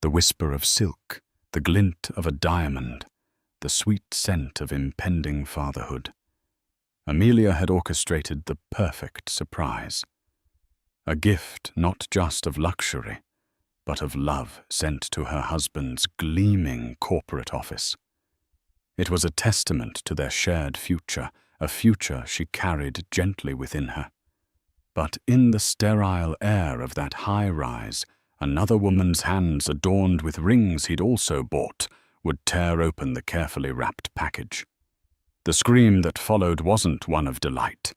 The whisper of silk, the glint of a diamond, the sweet scent of impending fatherhood. Amelia had orchestrated the perfect surprise. A gift not just of luxury, but of love sent to her husband's gleaming corporate office. It was a testament to their shared future, a future she carried gently within her. But in the sterile air of that high-rise, another woman's hands adorned with rings he'd also bought would tear open the carefully wrapped package. The scream that followed wasn't one of delight.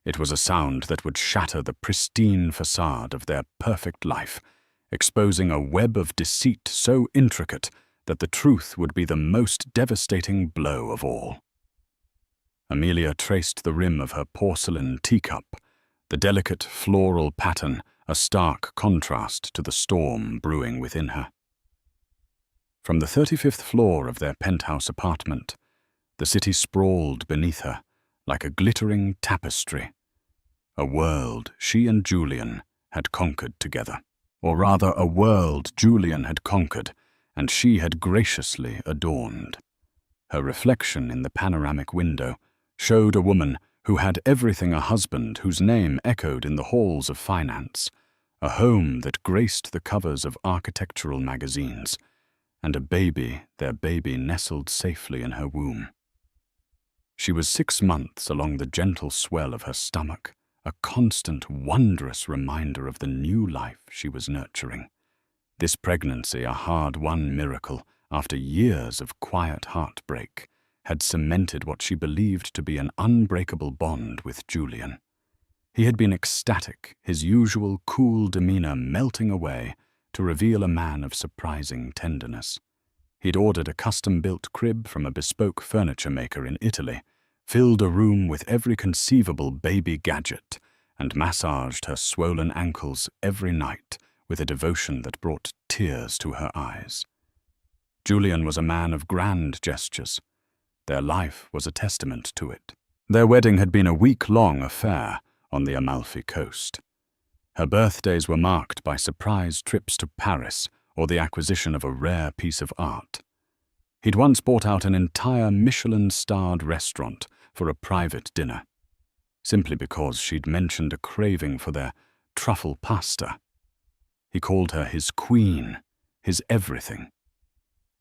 It was a sound that would shatter the pristine facade of their perfect life, exposing a web of deceit so intricate that the truth would be the most devastating blow of all. Amelia traced the rim of her porcelain teacup, the delicate floral pattern a stark contrast to the storm brewing within her. From the 35th floor of their penthouse apartment, the city sprawled beneath her like a glittering tapestry, a world she and Julian had conquered together. Or rather, a world Julian had conquered and she had graciously adorned. Her reflection in the panoramic window showed a woman who had everything a husband whose name echoed in the halls of finance, a home that graced the covers of architectural magazines, and a baby, their baby nestled safely in her womb. She was 6 months along the gentle swell of her stomach, a constant, wondrous reminder of the new life she was nurturing. This pregnancy, a hard-won miracle after years of quiet heartbreak, had cemented what she believed to be an unbreakable bond with Julian. He had been ecstatic, his usual cool demeanor melting away to reveal a man of surprising tenderness. He'd ordered a custom-built crib from a bespoke furniture maker in Italy, filled a room with every conceivable baby gadget, and massaged her swollen ankles every night with a devotion that brought tears to her eyes. Julian was a man of grand gestures. Their life was a testament to it. Their wedding had been a week-long affair on the Amalfi coast. Her birthdays were marked by surprise trips to Paris or the acquisition of a rare piece of art. He'd once bought out an entire Michelin-starred restaurant for a private dinner, simply because she'd mentioned a craving for their truffle pasta. He called her his queen, his everything.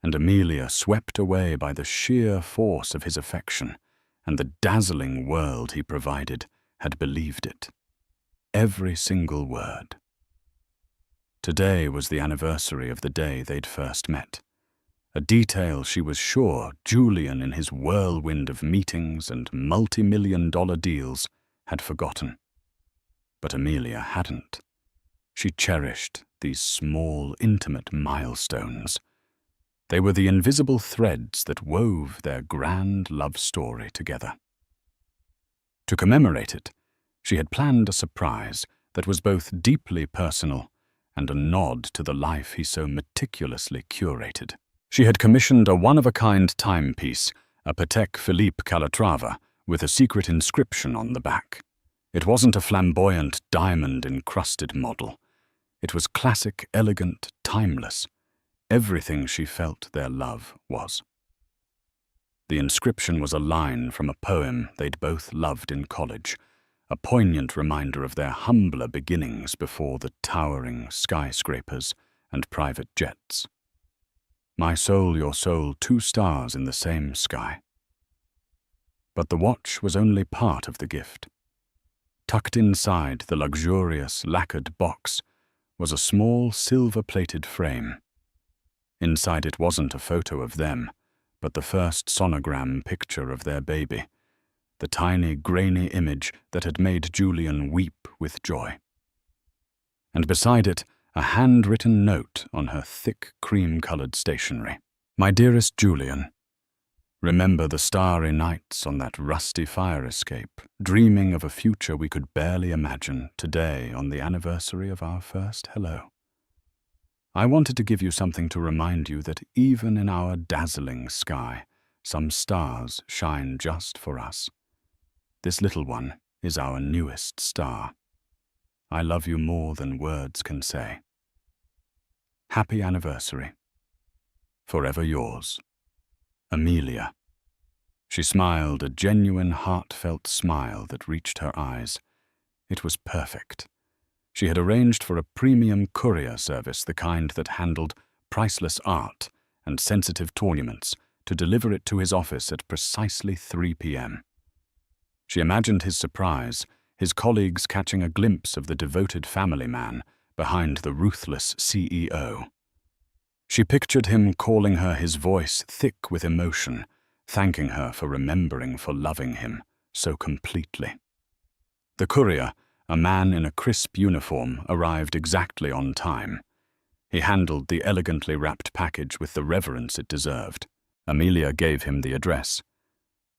And Amelia, swept away by the sheer force of his affection and the dazzling world he provided, had believed it. Every single word. Today was the anniversary of the day they'd first met. A detail she was sure Julian, in his whirlwind of meetings and multi-million-dollar deals, had forgotten. But Amelia hadn't. She cherished these small, intimate milestones. They were the invisible threads that wove their grand love story together. To commemorate it, she had planned a surprise that was both deeply personal and a nod to the life he so meticulously curated. She had commissioned a one-of-a-kind timepiece, a Patek Philippe Calatrava, with a secret inscription on the back. It wasn't a flamboyant, diamond-encrusted model. It was classic, elegant, timeless. Everything she felt their love was. The inscription was a line from a poem they'd both loved in college, a poignant reminder of their humbler beginnings before the towering skyscrapers and private jets. My soul, your soul, 2 stars in the same sky. But the watch was only part of the gift. Tucked inside the luxurious, lacquered box was a small silver-plated frame. Inside it wasn't a photo of them, but the first sonogram picture of their baby, the tiny, grainy image that had made Julian weep with joy. And beside it, a handwritten note on her thick, cream-colored stationery. My dearest Julian, remember the starry nights on that rusty fire escape, dreaming of a future we could barely imagine today on the anniversary of our first hello. I wanted to give you something to remind you that even in our dazzling sky, some stars shine just for us. This little one is our newest star. I love you more than words can say. Happy anniversary. Forever yours, Amelia. She smiled, a genuine, heartfelt smile that reached her eyes. It was perfect. She had arranged for a premium courier service, the kind that handled priceless art and sensitive tournaments, to deliver it to his office at precisely 3 p.m. She imagined his surprise, his colleagues catching a glimpse of the devoted family man behind the ruthless CEO. She pictured him calling her, his voice thick with emotion, thanking her for remembering, for loving him so completely. The courier, a man in a crisp uniform, arrived exactly on time. He handled the elegantly wrapped package with the reverence it deserved. Amelia gave him the address.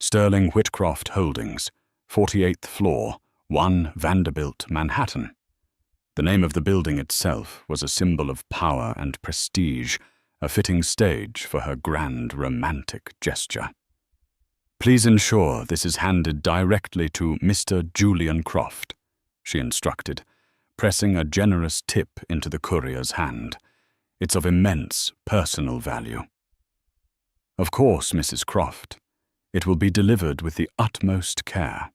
Sterling Whitcroft Holdings, 48th floor, 1 Vanderbilt, Manhattan. The name of the building itself was a symbol of power and prestige, a fitting stage for her grand romantic gesture. "Please ensure this is handed directly to Mr. Julian Croft," she instructed, pressing a generous tip into the courier's hand. "It's of immense personal value." "Of course, Mrs. Croft. It will be delivered with the utmost care."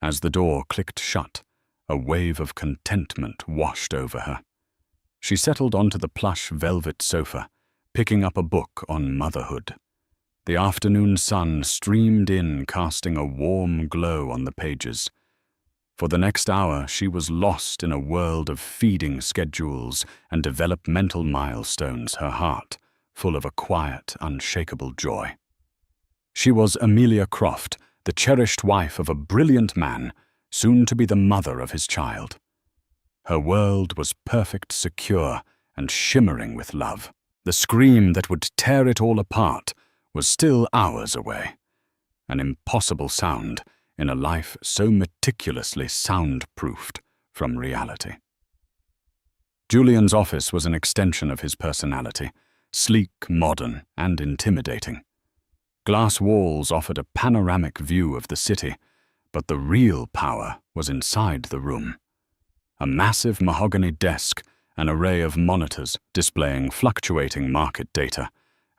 As the door clicked shut, a wave of contentment washed over her. She settled onto the plush velvet sofa, picking up a book on motherhood. The afternoon sun streamed in, casting a warm glow on the pages. For the next hour, she was lost in a world of feeding schedules and developmental milestones, her heart full of a quiet, unshakable joy. She was Amelia Croft, the cherished wife of a brilliant man, soon to be the mother of his child. Her world was perfect, secure, and shimmering with love. The scream that would tear it all apart was still hours away, an impossible sound in a life so meticulously soundproofed from reality. Julian's office was an extension of his personality, sleek, modern, and intimidating. Glass walls offered a panoramic view of the city, but the real power was inside the room. A massive mahogany desk, an array of monitors displaying fluctuating market data,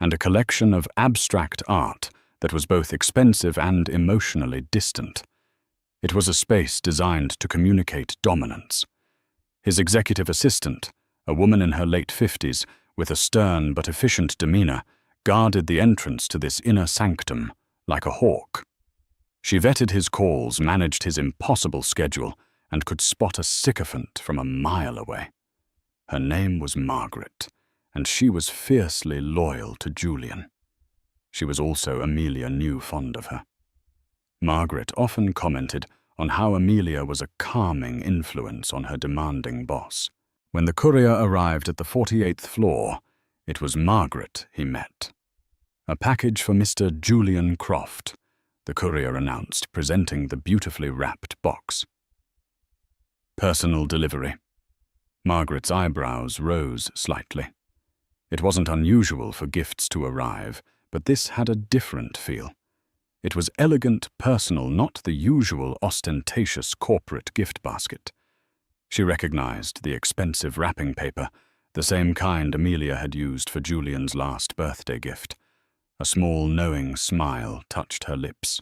and a collection of abstract art that was both expensive and emotionally distant. It was a space designed to communicate dominance. His executive assistant, a woman in her late 50s with a stern but efficient demeanor, guarded the entrance to this inner sanctum like a hawk. She vetted his calls, managed his impossible schedule, and could spot a sycophant from a mile away. Her name was Margaret, and she was fiercely loyal to Julian. She was also, Amelia knew, fond of her. Margaret often commented on how Amelia was a calming influence on her demanding boss. When the courier arrived at the 48th floor, it was Margaret he met. "A package for Mr. Julian Croft," the courier announced, presenting the beautifully wrapped box. "Personal delivery." Margaret's eyebrows rose slightly. It wasn't unusual for gifts to arrive, but this had a different feel. It was elegant, personal, not the usual ostentatious corporate gift basket. She recognized the expensive wrapping paper, the same kind Amelia had used for Julian's last birthday gift. A small, knowing smile touched her lips.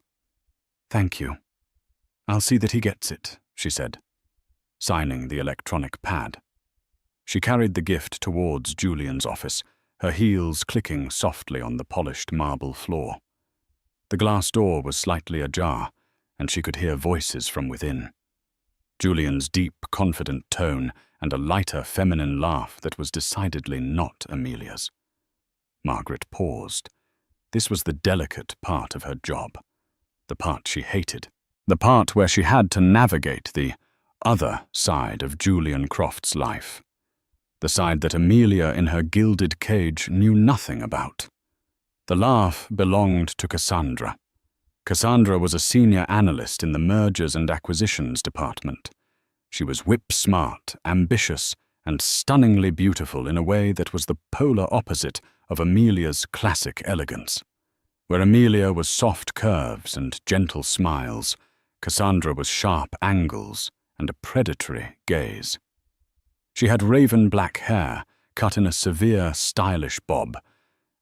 "Thank you. I'll see that he gets it," she said, signing the electronic pad. She carried the gift towards Julian's office, her heels clicking softly on the polished marble floor. The glass door was slightly ajar, and she could hear voices from within. Julian's deep, confident tone and a lighter, feminine laugh that was decidedly not Amelia's. Margaret paused. This was the delicate part of her job, the part she hated, the part where she had to navigate the other side of Julian Croft's life, the side that Amelia in her gilded cage knew nothing about. The laugh belonged to Cassandra. Cassandra was a senior analyst in the mergers and acquisitions department. She was whip-smart, ambitious, and stunningly beautiful in a way that was the polar opposite of Amelia's classic elegance. Where Amelia was soft curves and gentle smiles, Cassandra was sharp angles and a predatory gaze. She had raven black hair, cut in a severe, stylish bob,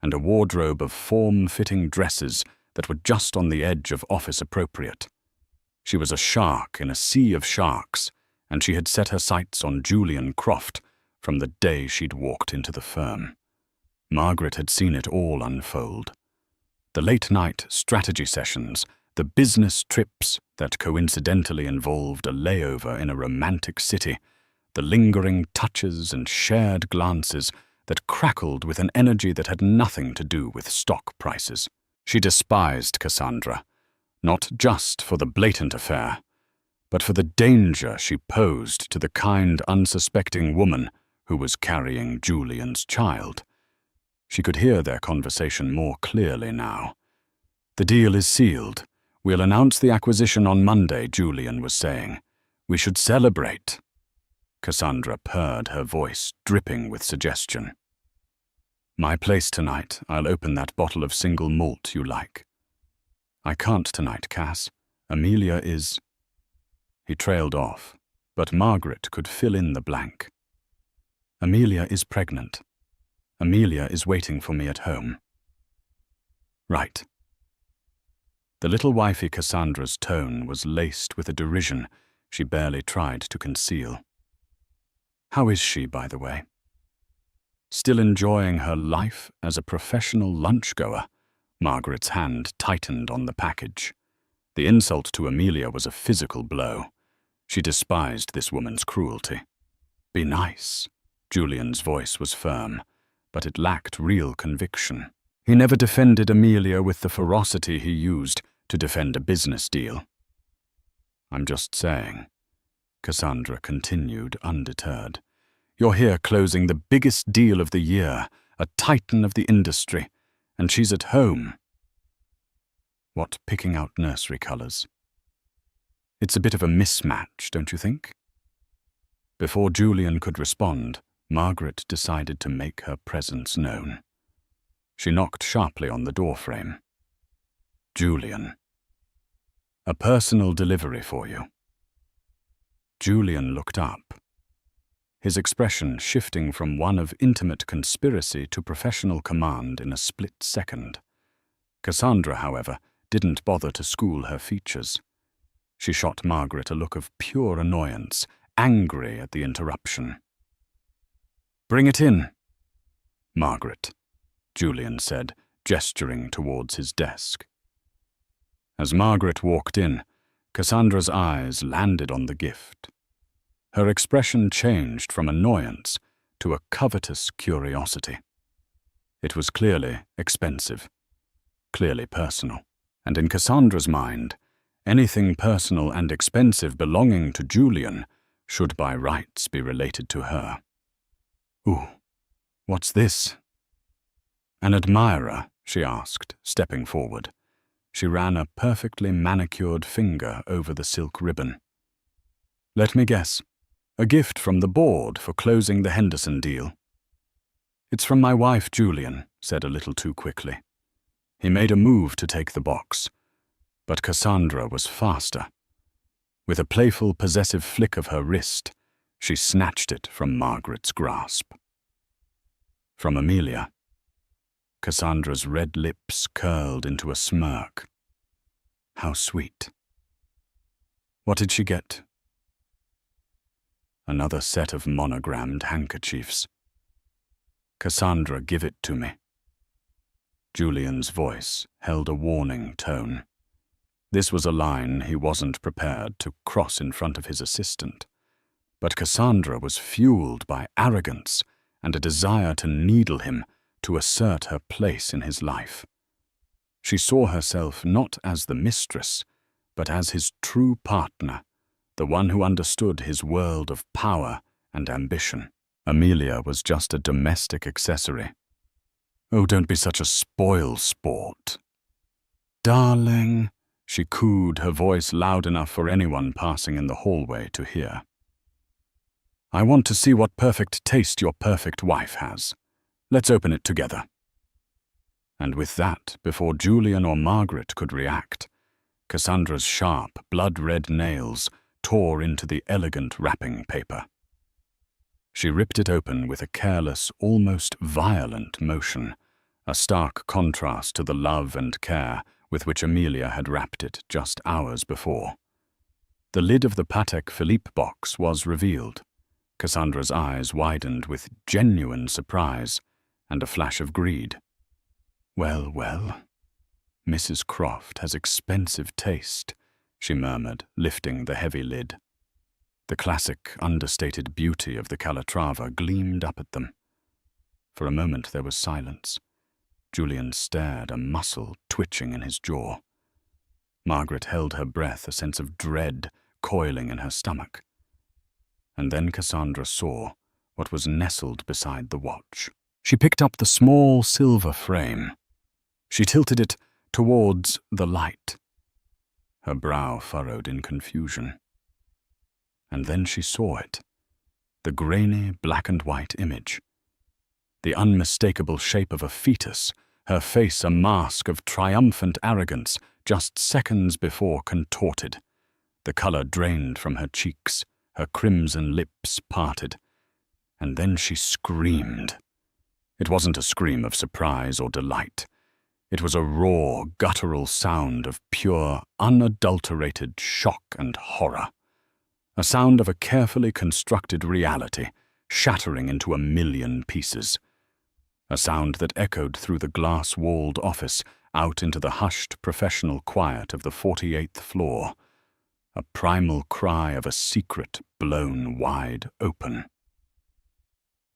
and a wardrobe of form-fitting dresses that were just on the edge of office appropriate. She was a shark in a sea of sharks, and she had set her sights on Julian Croft from the day she'd walked into the firm. Margaret had seen it all unfold. The late-night strategy sessions, the business trips that coincidentally involved a layover in a romantic city, the lingering touches and shared glances that crackled with an energy that had nothing to do with stock prices. She despised Cassandra, not just for the blatant affair, but for the danger she posed to the kind, unsuspecting woman who was carrying Julian's child. She could hear their conversation more clearly now. "The deal is sealed. We'll announce the acquisition on Monday," Julian was saying. "We should celebrate." Cassandra purred, her voice dripping with suggestion. "My place tonight. I'll open that bottle of single malt you like." "I can't tonight, Cass. Amelia is—" He trailed off, but Margaret could fill in the blank. "Amelia is pregnant. Amelia is waiting for me at home." "Right." The little wifey Cassandra's tone was laced with a derision she barely tried to conceal. "How is she, by the way?" "Still enjoying her life as a professional lunch-goer?" Margaret's hand tightened on the package. The insult to Amelia was a physical blow. She despised this woman's cruelty. "Be nice." Julian's voice was firm, but it lacked real conviction. He never defended Amelia with the ferocity he used to defend a business deal. "I'm just saying," Cassandra continued, undeterred. "You're here closing the biggest deal of the year, a titan of the industry, and she's at home." "What, picking out nursery colours?" "It's a bit of a mismatch, don't you think?" Before Julian could respond, Margaret decided to make her presence known. She knocked sharply on the doorframe. "Julian. A personal delivery for you." Julian looked up, his expression shifting from one of intimate conspiracy to professional command in a split second. Cassandra, however, didn't bother to school her features. She shot Margaret a look of pure annoyance, angry at the interruption. "Bring it in." "Margaret," Julian said, gesturing towards his desk. As Margaret walked in, Cassandra's eyes landed on the gift. Her expression changed from annoyance to a covetous curiosity. It was clearly expensive, clearly personal, and in Cassandra's mind, anything personal and expensive belonging to Julian should by rights be related to her. "Ooh, what's this?" "An admirer?" she asked, stepping forward. She ran a perfectly manicured finger over the silk ribbon. "Let me guess. A gift from the board for closing the Henderson deal." "It's from my wife, Julian," said a little too quickly. He made a move to take the box, but Cassandra was faster. With a playful, possessive flick of her wrist, she snatched it from Margaret's grasp. "From Amelia." Cassandra's red lips curled into a smirk. "How sweet. What did she get?" "Another set of monogrammed handkerchiefs." "Cassandra, give it to me." Julian's voice held a warning tone. This was a line he wasn't prepared to cross in front of his assistant. But Cassandra was fueled by arrogance and a desire to needle him, to assert her place in his life. She saw herself not as the mistress, but as his true partner, the one who understood his world of power and ambition. Amelia was just a domestic accessory. "Oh, don't be such a spoil-sport." "Darling," she cooed, her voice loud enough for anyone passing in the hallway to hear. "I want to see what perfect taste your perfect wife has. Let's open it together." And with that, before Julian or Margaret could react, Cassandra's sharp, blood-red nails tore into the elegant wrapping paper. She ripped it open with a careless, almost violent motion, a stark contrast to the love and care with which Amelia had wrapped it just hours before. The lid of the Patek Philippe box was revealed. Cassandra's eyes widened with genuine surprise and a flash of greed. "Well, well, Mrs. Croft has expensive taste," she murmured, lifting the heavy lid. The classic, understated beauty of the Calatrava gleamed up at them. For a moment there was silence. Julian stared, a muscle twitching in his jaw. Margaret held her breath, a sense of dread coiling in her stomach. And then Cassandra saw what was nestled beside the watch. She picked up the small silver frame. She tilted it towards the light. Her brow furrowed in confusion. And then she saw it, the grainy black and white image. The unmistakable shape of a fetus, her face a mask of triumphant arrogance just seconds before contorted. The color drained from her cheeks, her crimson lips parted. And then she screamed. It wasn't a scream of surprise or delight. It was a raw, guttural sound of pure, unadulterated shock and horror. A sound of a carefully constructed reality, shattering into a million pieces. A sound that echoed through the glass-walled office, out into the hushed professional quiet of the 48th floor. A primal cry of a secret blown wide open.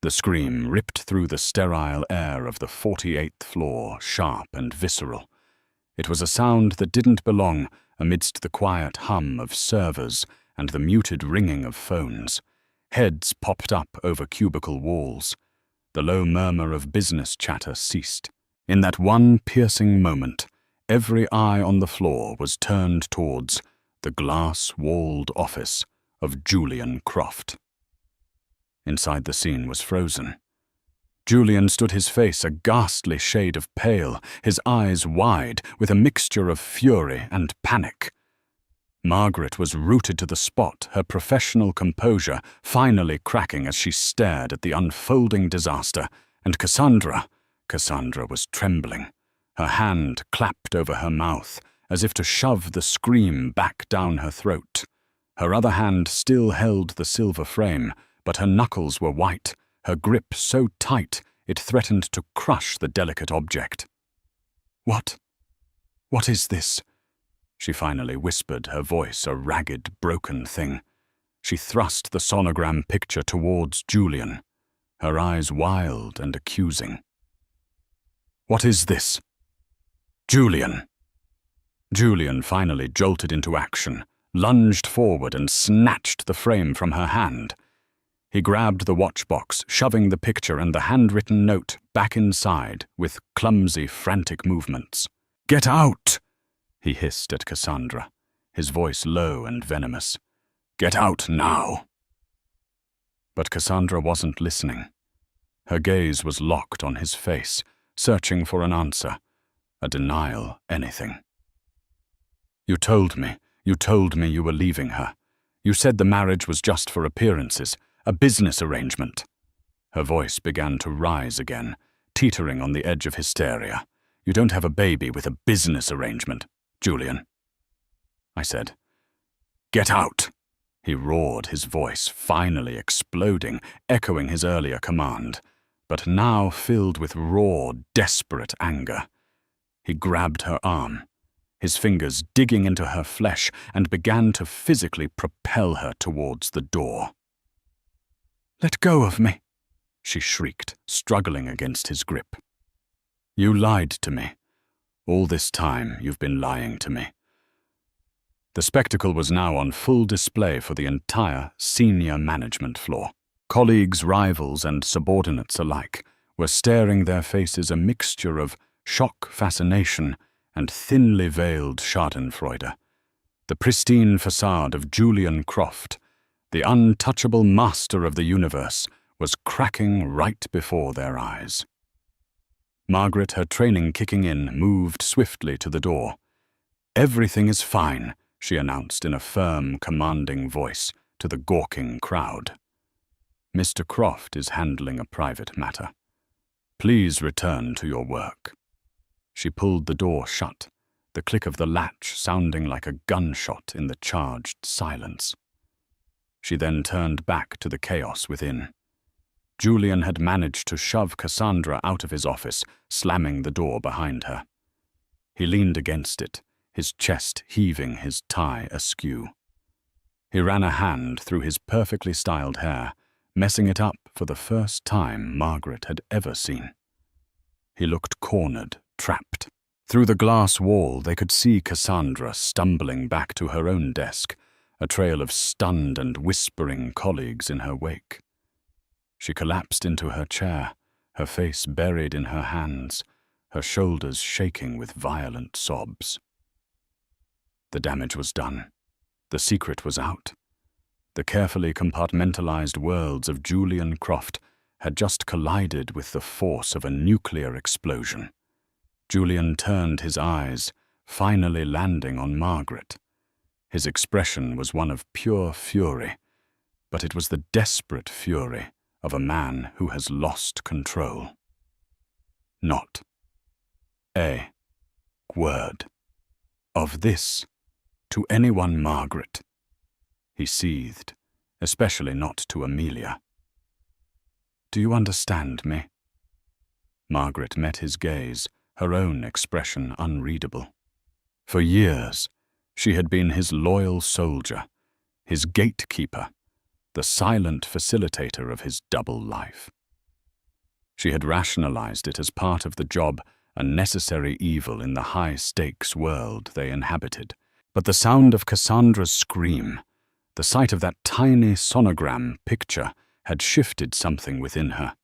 The scream ripped through the sterile air of the 48th floor, sharp and visceral. It was a sound that didn't belong amidst the quiet hum of servers and the muted ringing of phones. Heads popped up over cubicle walls. The low murmur of business chatter ceased. In that one piercing moment, every eye on the floor was turned towards the glass-walled office of Julian Croft. Inside the scene was frozen. Julian stood, his face a ghastly shade of pale, his eyes wide with a mixture of fury and panic. Margaret was rooted to the spot, her professional composure finally cracking as she stared at the unfolding disaster, and Cassandra was trembling. Her hand clapped over her mouth, as if to shove the scream back down her throat. Her other hand still held the silver frame, but her knuckles were white, her grip so tight it threatened to crush the delicate object. What is this?" she finally whispered, her voice a ragged, broken thing. She thrust the sonogram picture towards Julian, her eyes wild and accusing. "What is this?" "Julian!" Julian finally jolted into action, lunged forward and snatched the frame from her hand. He grabbed the watchbox, shoving the picture and the handwritten note back inside with clumsy, frantic movements. "Get out!" he hissed at Cassandra, his voice low and venomous. "Get out now!" But Cassandra wasn't listening. Her gaze was locked on his face, searching for an answer, a denial, anything. You told me you were leaving her. You said the marriage was just for appearances, a business arrangement." Her voice began to rise again, teetering on the edge of hysteria. "You don't have a baby with a business arrangement, Julian." I said. "Get out!" he roared, his voice finally exploding, echoing his earlier command, but now filled with raw, desperate anger. He grabbed her arm, his fingers digging into her flesh, and began to physically propel her towards the door. "Let go of me," she shrieked, struggling against his grip. "You lied to me. All this time you've been lying to me." The spectacle was now on full display for the entire senior management floor. Colleagues, rivals, and subordinates alike were staring, their faces a mixture of shock, fascination, and thinly veiled schadenfreude. The pristine facade of Julian Croft, the untouchable master of the universe, was cracking right before their eyes. Margaret, her training kicking in, moved swiftly to the door. "Everything is fine," she announced in a firm, commanding voice to the gawking crowd. Mr. Croft is handling a private matter. Please return to your work." She pulled the door shut, the click of the latch sounding like a gunshot in the charged silence. She then turned back to the chaos within. Julian had managed to shove Cassandra out of his office, slamming the door behind her. He leaned against it, his chest heaving, his tie askew. He ran a hand through his perfectly styled hair, messing it up for the first time Margaret had ever seen. He looked cornered, trapped. Through the glass wall they could see Cassandra stumbling back to her own desk, a trail of stunned and whispering colleagues in her wake. She collapsed into her chair, her face buried in her hands, her shoulders shaking with violent sobs. The damage was done. The secret was out. The carefully compartmentalized worlds of Julian Croft had just collided with the force of a nuclear explosion. Julian turned his eyes, finally landing on Margaret. His expression was one of pure fury, but it was the desperate fury of a man who has lost control. Not a word of this to anyone, Margaret, he seethed, especially not to Amelia. Do you understand me? Margaret met his gaze, her own expression unreadable. For years, she had been his loyal soldier, his gatekeeper, the silent facilitator of his double life. She had rationalized it as part of the job, a necessary evil in the high-stakes world they inhabited. But the sound of Cassandra's scream, the sight of that tiny sonogram picture, had shifted something within her.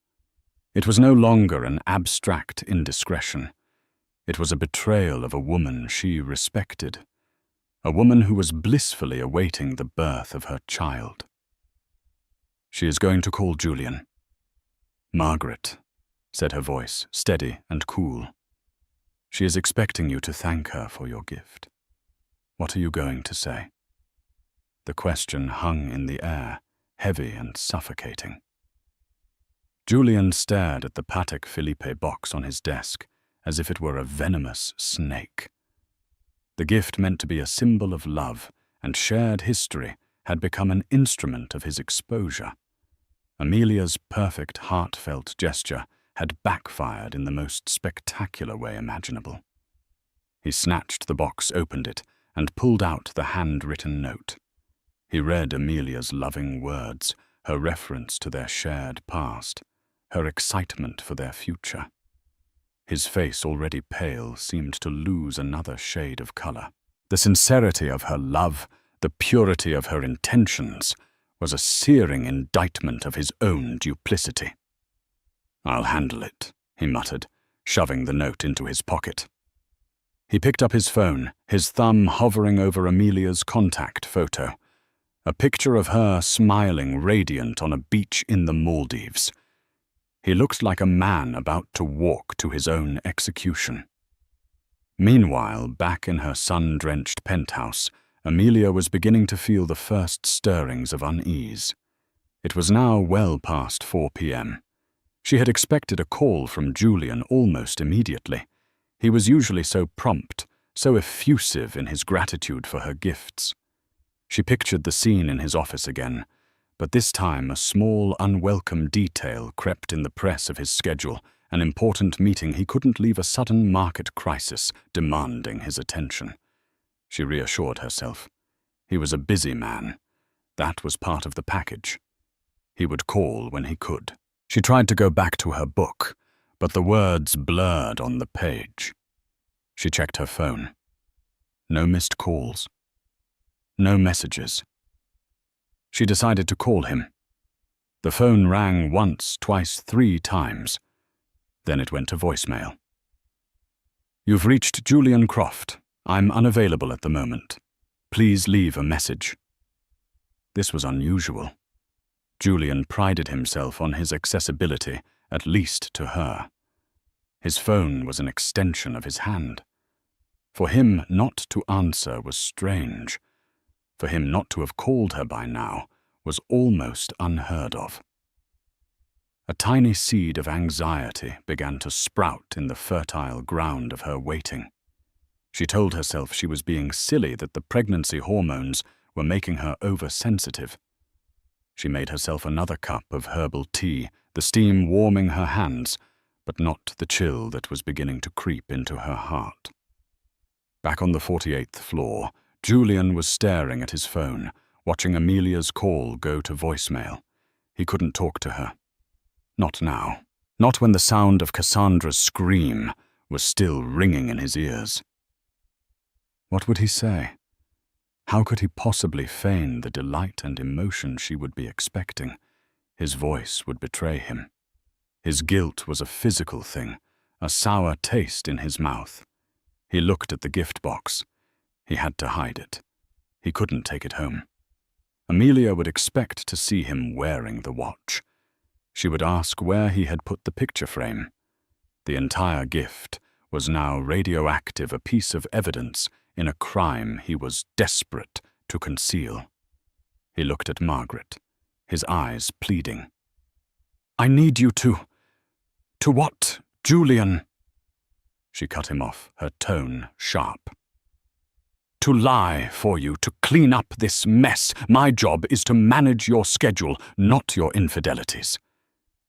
It was no longer an abstract indiscretion. It was a betrayal of a woman she respected, a woman who was blissfully awaiting the birth of her child. She is going to call Julian. Margaret, said her voice, steady and cool. She is expecting you to thank her for your gift. What are you going to say? The question hung in the air, heavy and suffocating. Julian stared at the Patek Philippe box on his desk as if it were a venomous snake. The gift, meant to be a symbol of love and shared history, had become an instrument of his exposure. Amelia's perfect, heartfelt gesture had backfired in the most spectacular way imaginable. He snatched the box, opened it, and pulled out the handwritten note. He read Amelia's loving words, her reference to their shared past, her excitement for their future. His face, already pale, seemed to lose another shade of color. The sincerity of her love, the purity of her intentions, was a searing indictment of his own duplicity. I'll handle it, he muttered, shoving the note into his pocket. He picked up his phone, his thumb hovering over Amelia's contact photo, a picture of her smiling, radiant on a beach in the Maldives. He looked like a man about to walk to his own execution. Meanwhile, back in her sun-drenched penthouse, Amelia was beginning to feel the first stirrings of unease. It was now well past 4 p.m. She had expected a call from Julian almost immediately. He was usually so prompt, so effusive in his gratitude for her gifts. She pictured the scene in his office again, but this time a small, unwelcome detail crept in the press of his schedule, an important meeting he couldn't leave, a sudden market crisis demanding his attention. She reassured herself. He was a busy man. That was part of the package. He would call when he could. She tried to go back to her book, but the words blurred on the page. She checked her phone. No missed calls. No messages. She decided to call him. The phone rang once, twice, 3 times. Then it went to voicemail. You've reached Julian Croft. I'm unavailable at the moment. Please leave a message. This was unusual. Julian prided himself on his accessibility, at least to her. His phone was an extension of his hand. For him not to answer was strange. For him not to have called her by now was almost unheard of. A tiny seed of anxiety began to sprout in the fertile ground of her waiting. She told herself she was being silly, that the pregnancy hormones were making her oversensitive. She made herself another cup of herbal tea, the steam warming her hands, but not the chill that was beginning to creep into her heart. Back on the 48th floor, Julian was staring at his phone, watching Amelia's call go to voicemail. He couldn't talk to her. Not now. Not when the sound of Cassandra's scream was still ringing in his ears. What would he say? How could he possibly feign the delight and emotion she would be expecting? His voice would betray him. His guilt was a physical thing, a sour taste in his mouth. He looked at the gift box. He had to hide it. He couldn't take it home. Amelia would expect to see him wearing the watch. She would ask where he had put the picture frame. The entire gift was now radioactive, a piece of evidence in a crime he was desperate to conceal. He looked at Margaret, his eyes pleading. "I need you to what, Julian?" She cut him off, her tone sharp. "To lie for you, to clean up this mess. My job is to manage your schedule, not your infidelities."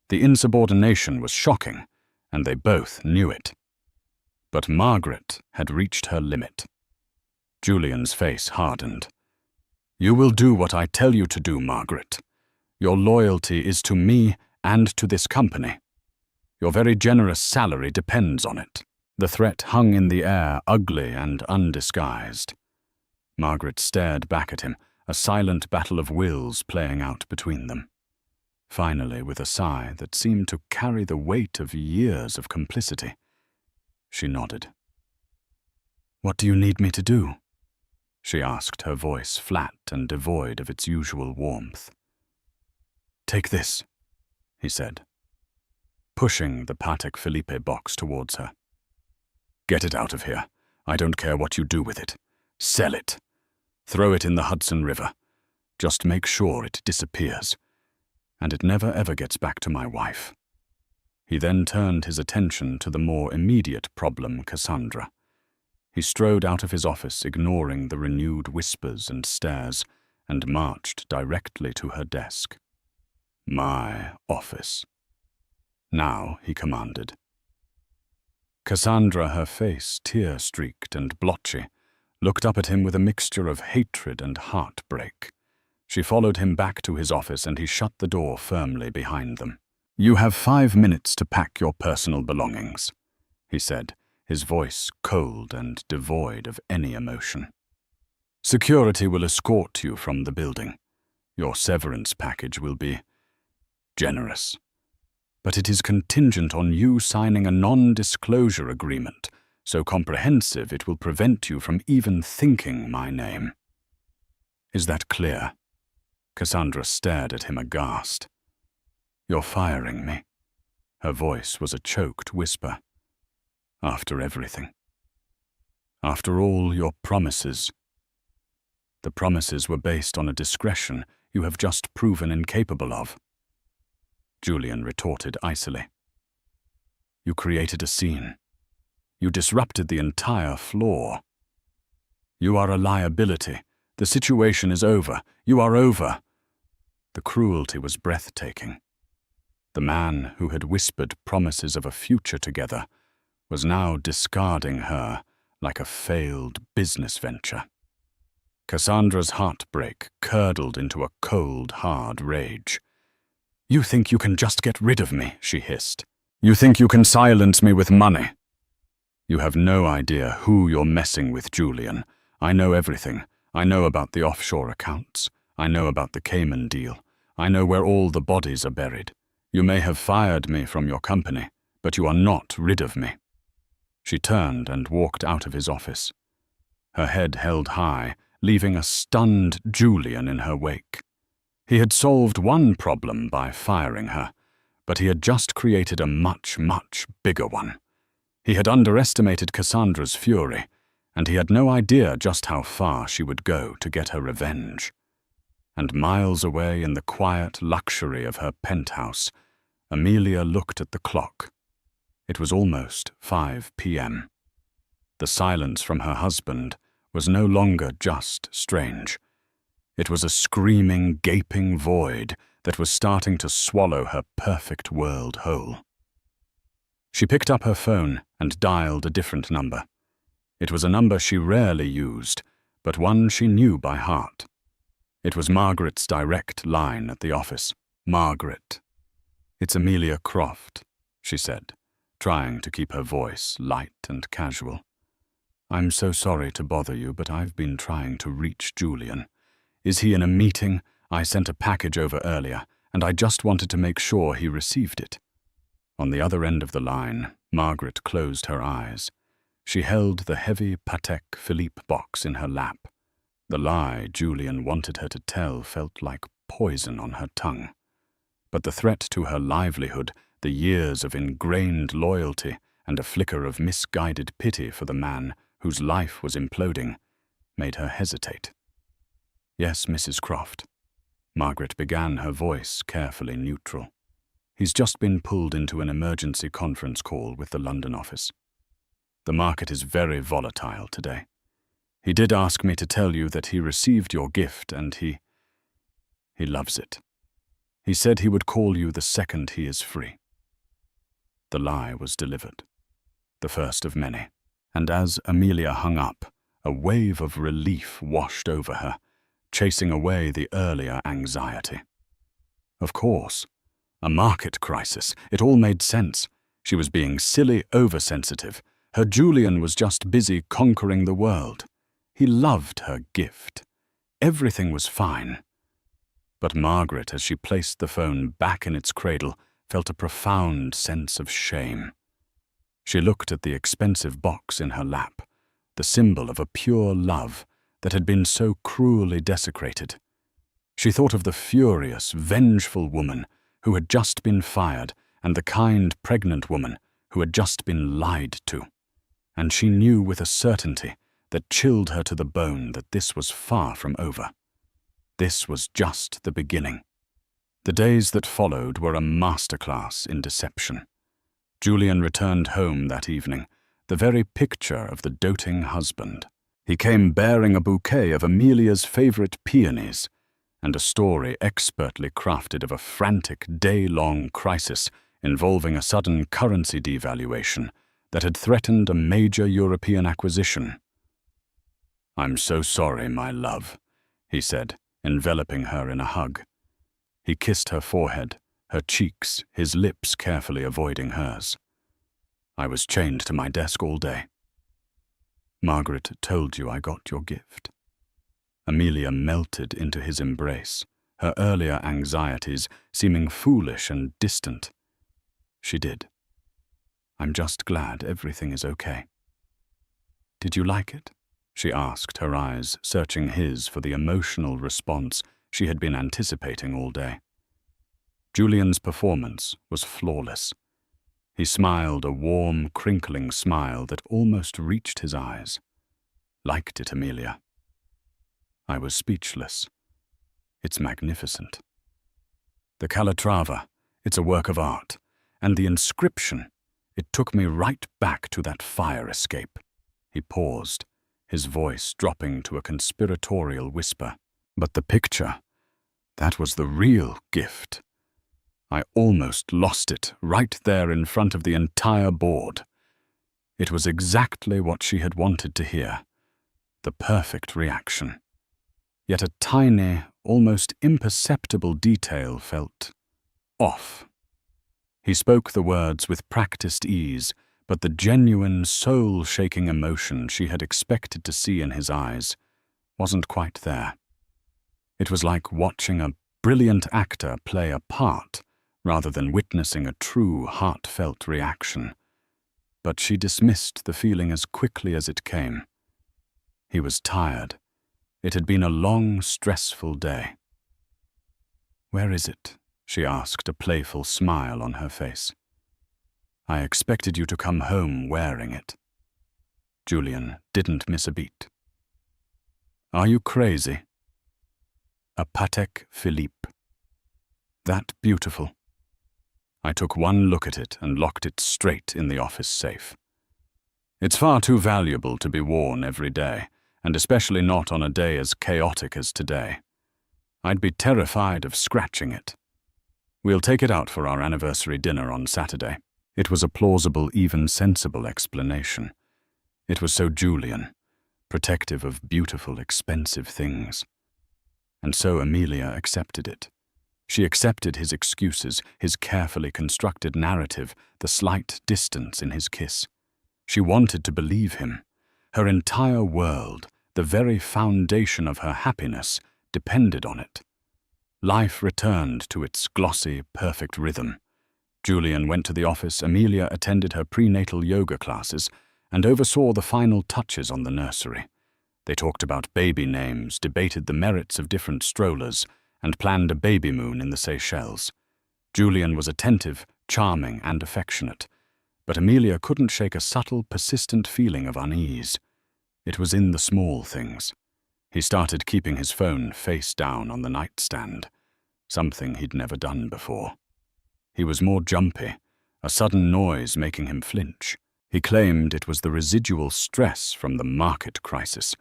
The insubordination was shocking, and they both knew it. But Margaret had reached her limit. Julian's face hardened. "You will do what I tell you to do, Margaret. Your loyalty is to me and to this company. Your very generous salary depends on it." The threat hung in the air, ugly and undisguised. Margaret stared back at him, a silent battle of wills playing out between them. Finally, with a sigh that seemed to carry the weight of years of complicity, she nodded. "What do you need me to do?" she asked, her voice flat and devoid of its usual warmth. "Take this," he said, pushing the Patek Philippe box towards her. "Get it out of here. I don't care what you do with it. Sell it. Throw it in the Hudson River. Just make sure it disappears. And it never ever gets back to my wife." He then turned his attention to the more immediate problem, Cassandra. He strode out of his office, ignoring the renewed whispers and stares, and marched directly to her desk. "My office." Now, he commanded. Cassandra, her face tear-streaked and blotchy, looked up at him with a mixture of hatred and heartbreak. She followed him back to his office, and he shut the door firmly behind them. "You have 5 minutes to pack your personal belongings," he said, his voice cold and devoid of any emotion. "Security will escort you from the building. Your severance package will be generous. But it is contingent on you signing a non-disclosure agreement, so comprehensive it will prevent you from even thinking my name. Is that clear?" Cassandra stared at him aghast. "You're firing me." Her voice was a choked whisper. "After everything. After all your promises." "The promises were based on a discretion you have just proven incapable of," Julian retorted icily. "You created a scene. You disrupted the entire floor. You are a liability. The situation is over. You are over." The cruelty was breathtaking. The man who had whispered promises of a future together was now discarding her like a failed business venture. Cassandra's heartbreak curdled into a cold, hard rage. "You think you can just get rid of me," she hissed. "You think you can silence me with money. You have no idea who you're messing with, Julian. I know everything. I know about the offshore accounts. I know about the Cayman deal. I know where all the bodies are buried. You may have fired me from your company, but you are not rid of me." She turned and walked out of his office, her head held high, leaving a stunned Julian in her wake. He had solved one problem by firing her, but he had just created a much, much bigger one. He had underestimated Cassandra's fury, and he had no idea just how far she would go to get her revenge. And miles away in the quiet luxury of her penthouse, Amelia looked at the clock. It was almost 5 p.m. The silence from her husband was no longer just strange. It was a screaming, gaping void that was starting to swallow her perfect world whole. She picked up her phone and dialed a different number. It was a number she rarely used, but one she knew by heart. It was Margaret's direct line at the office. "Margaret." "It's Amelia Croft," she said, trying to keep her voice light and casual. "I'm so sorry to bother you, but I've been trying to reach Julian. Is he in a meeting? I sent a package over earlier, and I just wanted to make sure he received it." On the other end of the line, Margaret closed her eyes. She held the heavy Patek Philippe box in her lap. The lie Julian wanted her to tell felt like poison on her tongue. But the threat to her livelihood, the years of ingrained loyalty, and a flicker of misguided pity for the man whose life was imploding, made her hesitate. "Yes, Mrs. Croft." Margaret began, her voice carefully neutral. "He's just been pulled into an emergency conference call with the London office. The market is very volatile today. He did ask me to tell you that he received your gift and he loves it. He said he would call you the second he is free." The lie was delivered, the first of many, and as Amelia hung up, a wave of relief washed over her, chasing away the earlier anxiety. Of course, a market crisis. It all made sense. She was being silly, oversensitive. Her Julian was just busy conquering the world. He loved her gift. Everything was fine. But Margaret, as she placed the phone back in its cradle, felt a profound sense of shame. She looked at the expensive box in her lap, the symbol of a pure love that had been so cruelly desecrated. She thought of the furious, vengeful woman who had just been fired and the kind, pregnant woman who had just been lied to. And she knew with a certainty that chilled her to the bone that this was far from over. This was just the beginning. The days that followed were a masterclass in deception. Julian returned home that evening, the very picture of the doting husband. He came bearing a bouquet of Amelia's favorite peonies and a story expertly crafted of a frantic day-long crisis involving a sudden currency devaluation that had threatened a major European acquisition. "I'm so sorry, my love," he said, enveloping her in a hug. He kissed her forehead, her cheeks, his lips carefully avoiding hers. "I was chained to my desk all day." "Margaret told you I got your gift." Amelia melted into his embrace, her earlier anxieties seeming foolish and distant. "She did. I'm just glad everything is okay." "Did you like it?" she asked, her eyes searching his for the emotional response she had been anticipating all day. Julian's performance was flawless. He smiled a warm, crinkling smile that almost reached his eyes. "Liked it, Amelia." I was speechless. "It's magnificent." "The Calatrava, it's a work of art. And the inscription, it took me right back to that fire escape." He paused, his voice dropping to a conspiratorial whisper. "But the picture, that was the real gift. I almost lost it right there in front of the entire board. It was exactly what she had wanted to hear, the perfect reaction. Yet a tiny, almost imperceptible detail felt off." He spoke the words with practiced ease, but the genuine, soul-shaking emotion she had expected to see in his eyes wasn't quite there. It was like watching a brilliant actor play a part rather than witnessing a true, heartfelt reaction. But she dismissed the feeling as quickly as it came. He was tired. It had been a long, stressful day. "Where is it?" she asked, a playful smile on her face. "I expected you to come home wearing it." Julian didn't miss a beat. "Are you crazy?" "A Patek Philippe. That beautiful." I took one look at it and locked it straight in the office safe. It's far too valuable to be worn every day, and especially not on a day as chaotic as today. I'd be terrified of scratching it. We'll take it out for our anniversary dinner on Saturday. It was a plausible, even sensible explanation. It was so Julian, protective of beautiful, expensive things. And so Amelia accepted it. She accepted his excuses, his carefully constructed narrative, the slight distance in his kiss. She wanted to believe him. Her entire world, the very foundation of her happiness, depended on it. Life returned to its glossy, perfect rhythm. Julian went to the office, Amelia attended her prenatal yoga classes, and oversaw the final touches on the nursery. They talked about baby names, debated the merits of different strollers, and planned a baby moon in the Seychelles. Julian was attentive, charming, and affectionate, but Amelia couldn't shake a subtle, persistent feeling of unease. It was in the small things. He started keeping his phone face down on the nightstand, something he'd never done before. He was more jumpy, a sudden noise making him flinch. He claimed it was the residual stress from the market crisis,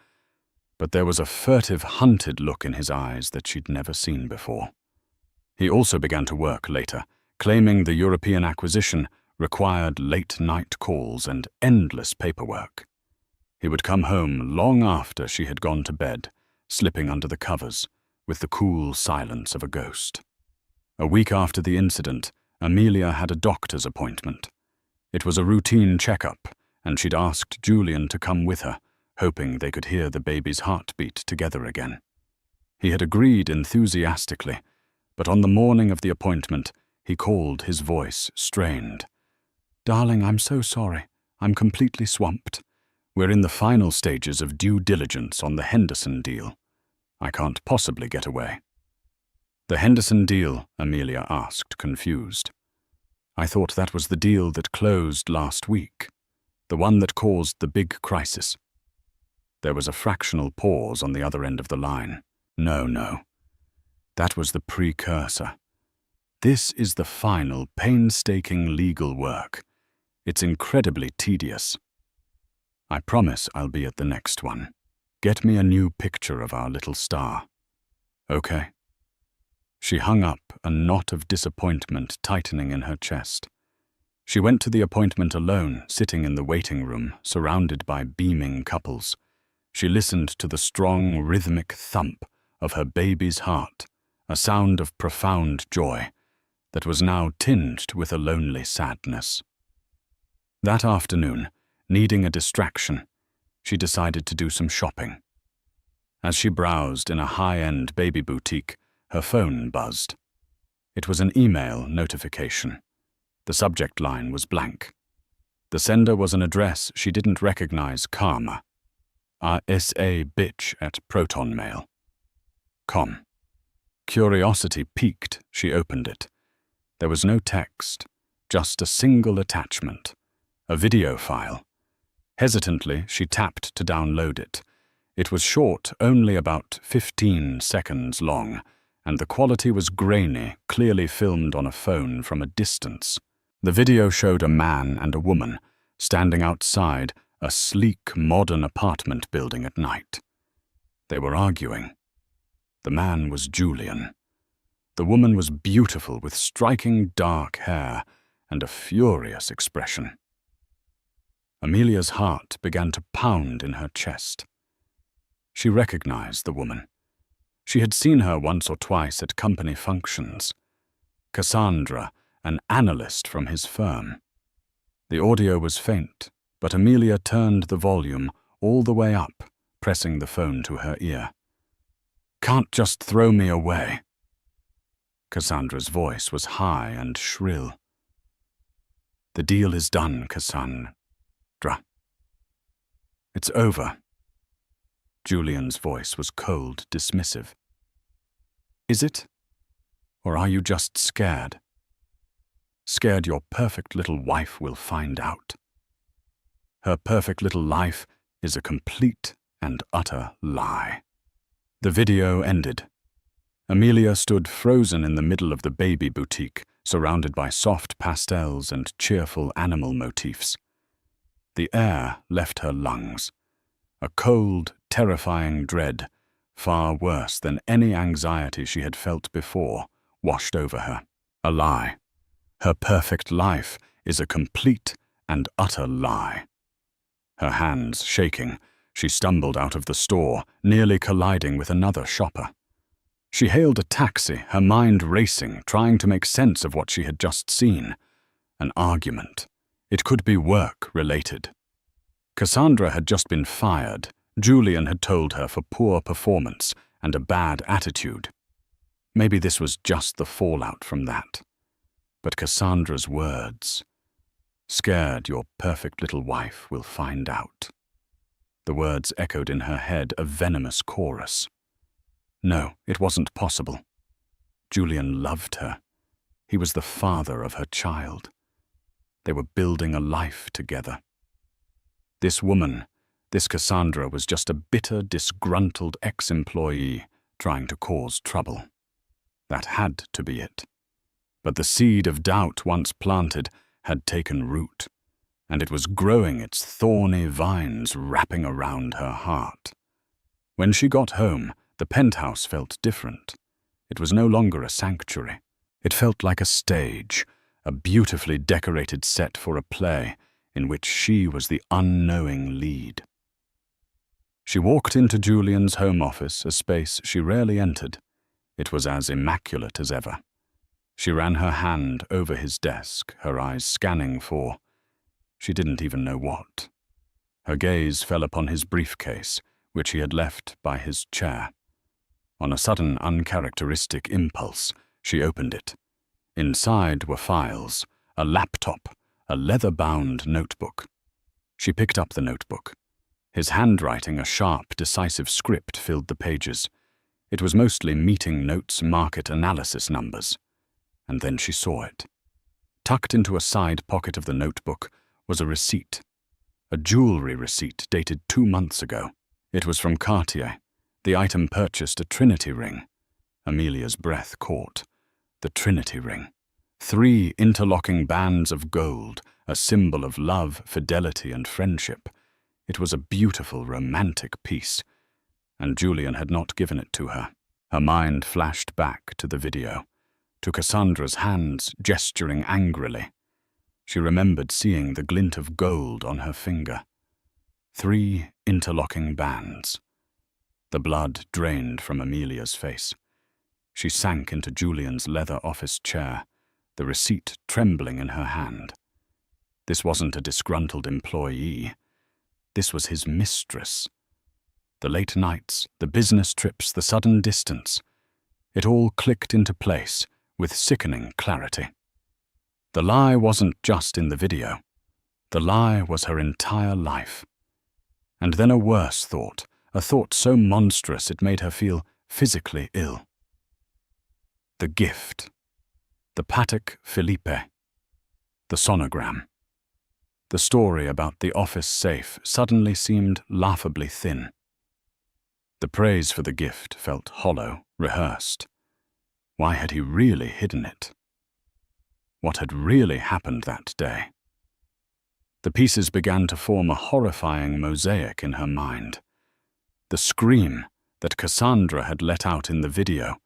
but there was a furtive, hunted look in his eyes that she'd never seen before. He also began to work later, claiming the European acquisition required late-night calls and endless paperwork. He would come home long after she had gone to bed, slipping under the covers, with the cool silence of a ghost. A week after the incident, Amelia had a doctor's appointment. It was a routine checkup, and she'd asked Julian to come with her, hoping they could hear the baby's heartbeat together again. He had agreed enthusiastically, but on the morning of the appointment, he called, his voice strained. "Darling, I'm so sorry. I'm completely swamped. We're in the final stages of due diligence on the Henderson deal. I can't possibly get away." "The Henderson deal?" Amelia asked, confused. "I thought that was the deal that closed last week, the one that caused the big crisis." There was a fractional pause on the other end of the line. No. That was the precursor. This is the final, painstaking legal work. It's incredibly tedious. I promise I'll be at the next one. Get me a new picture of our little star. Okay. She hung up, a knot of disappointment tightening in her chest. She went to the appointment alone, sitting in the waiting room, surrounded by beaming couples. She listened to the strong, rhythmic thump of her baby's heart, a sound of profound joy that was now tinged with a lonely sadness. That afternoon, needing a distraction, she decided to do some shopping. As she browsed in a high-end baby boutique, her phone buzzed. It was an email notification. The subject line was blank. The sender was an address she didn't recognize, Karma. RSA bitch at protonmail.com. Curiosity piqued, she opened it. There was no text, just a single attachment, a video file. Hesitantly, she tapped to download it. It was short, only about 15 seconds long, and the quality was grainy, clearly filmed on a phone from a distance. The video showed a man and a woman standing outside a sleek, modern apartment building at night. They were arguing. The man was Julian. The woman was beautiful, with striking dark hair and a furious expression. Amelia's heart began to pound in her chest. She recognized the woman. She had seen her once or twice at company functions. Cassandra, an analyst from his firm. The audio was faint, but Amelia turned the volume all the way up, pressing the phone to her ear. "Can't just throw me away." Cassandra's voice was high and shrill. "The deal is done, Cassandra. It's over." Julian's voice was cold, dismissive. "Is it? Or are you just scared? Scared your perfect little wife will find out. Her perfect little life is a complete and utter lie." The video ended. Amelia stood frozen in the middle of the baby boutique, surrounded by soft pastels and cheerful animal motifs. The air left her lungs. A cold, terrifying dread, far worse than any anxiety she had felt before, washed over her. A lie. Her perfect life is a complete and utter lie. Her hands shaking, she stumbled out of the store, nearly colliding with another shopper. She hailed a taxi, her mind racing, trying to make sense of what she had just seen. An argument. It could be work-related. Cassandra had just been fired. Julian had told her for poor performance and a bad attitude. Maybe this was just the fallout from that. But Cassandra's words. "Scared your perfect little wife will find out." The words echoed in her head, a venomous chorus. No, it wasn't possible. Julian loved her. He was the father of her child. They were building a life together. This woman, this Cassandra, was just a bitter, disgruntled ex-employee trying to cause trouble. That had to be it. But the seed of doubt once planted had taken root, and it was growing its thorny vines wrapping around her heart. When she got home, the penthouse felt different. It was no longer a sanctuary. It felt like a stage, a beautifully decorated set for a play in which she was the unknowing lead. She walked into Julian's home office, a space she rarely entered. It was as immaculate as ever. She ran her hand over his desk, her eyes scanning for, she didn't even know what. Her gaze fell upon his briefcase, which he had left by his chair. On a sudden, uncharacteristic impulse, she opened it. Inside were files, a laptop, a leather-bound notebook. She picked up the notebook. His handwriting, a sharp, decisive script, filled the pages. It was mostly meeting notes, market analysis numbers. And then she saw it. Tucked into a side pocket of the notebook was a receipt. A jewelry receipt dated 2 months ago. It was from Cartier. The item purchased a Trinity ring. Amelia's breath caught. The Trinity ring. 3 interlocking bands of gold, a symbol of love, fidelity, and friendship. It was a beautiful, romantic piece, and Julian had not given it to her. Her mind flashed back to the video, to Cassandra's hands gesturing angrily. She remembered seeing the glint of gold on her finger. 3 interlocking bands. The blood drained from Amelia's face. She sank into Julian's leather office chair, the receipt trembling in her hand. This wasn't a disgruntled employee. This was his mistress. The late nights, the business trips, the sudden distance. It all clicked into place with sickening clarity. The lie wasn't just in the video. The lie was her entire life. And then a worse thought, a thought so monstrous it made her feel physically ill. The gift. The Patek Philippe. The sonogram. The story about the office safe suddenly seemed laughably thin. The praise for the gift felt hollow, rehearsed. Why had he really hidden it? What had really happened that day? The pieces began to form a horrifying mosaic in her mind. The scream that Cassandra had let out in the video.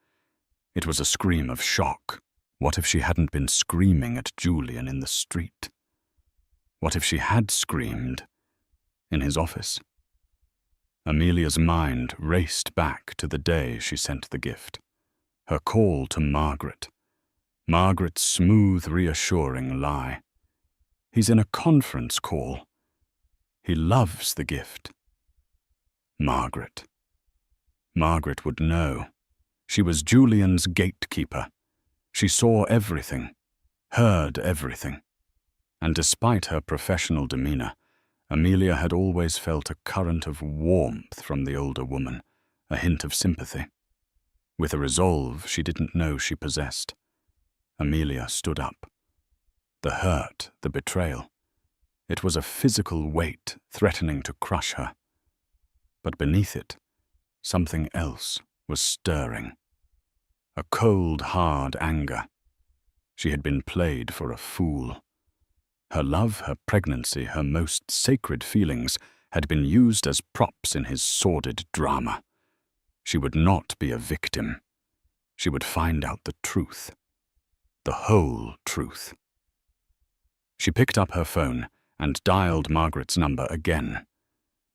It was a scream of shock. What if she hadn't been screaming at Julian in the street? What if she had screamed in his office? Amelia's mind raced back to the day she sent the gift. Her call to Margaret. Margaret's smooth, reassuring lie. He's in a conference call. He loves the gift. Margaret. Margaret would know. She was Julian's gatekeeper. She saw everything, heard everything. And despite her professional demeanor, Amelia had always felt a current of warmth from the older woman, a hint of sympathy. With a resolve she didn't know she possessed. Amelia stood up. The hurt, the betrayal. It was a physical weight threatening to crush her. But beneath it, something else was stirring. A cold, hard anger. She had been played for a fool. Her love, her pregnancy, her most sacred feelings had been used as props in his sordid drama. She would not be a victim. She would find out the truth. The whole truth. She picked up her phone and dialed Margaret's number again.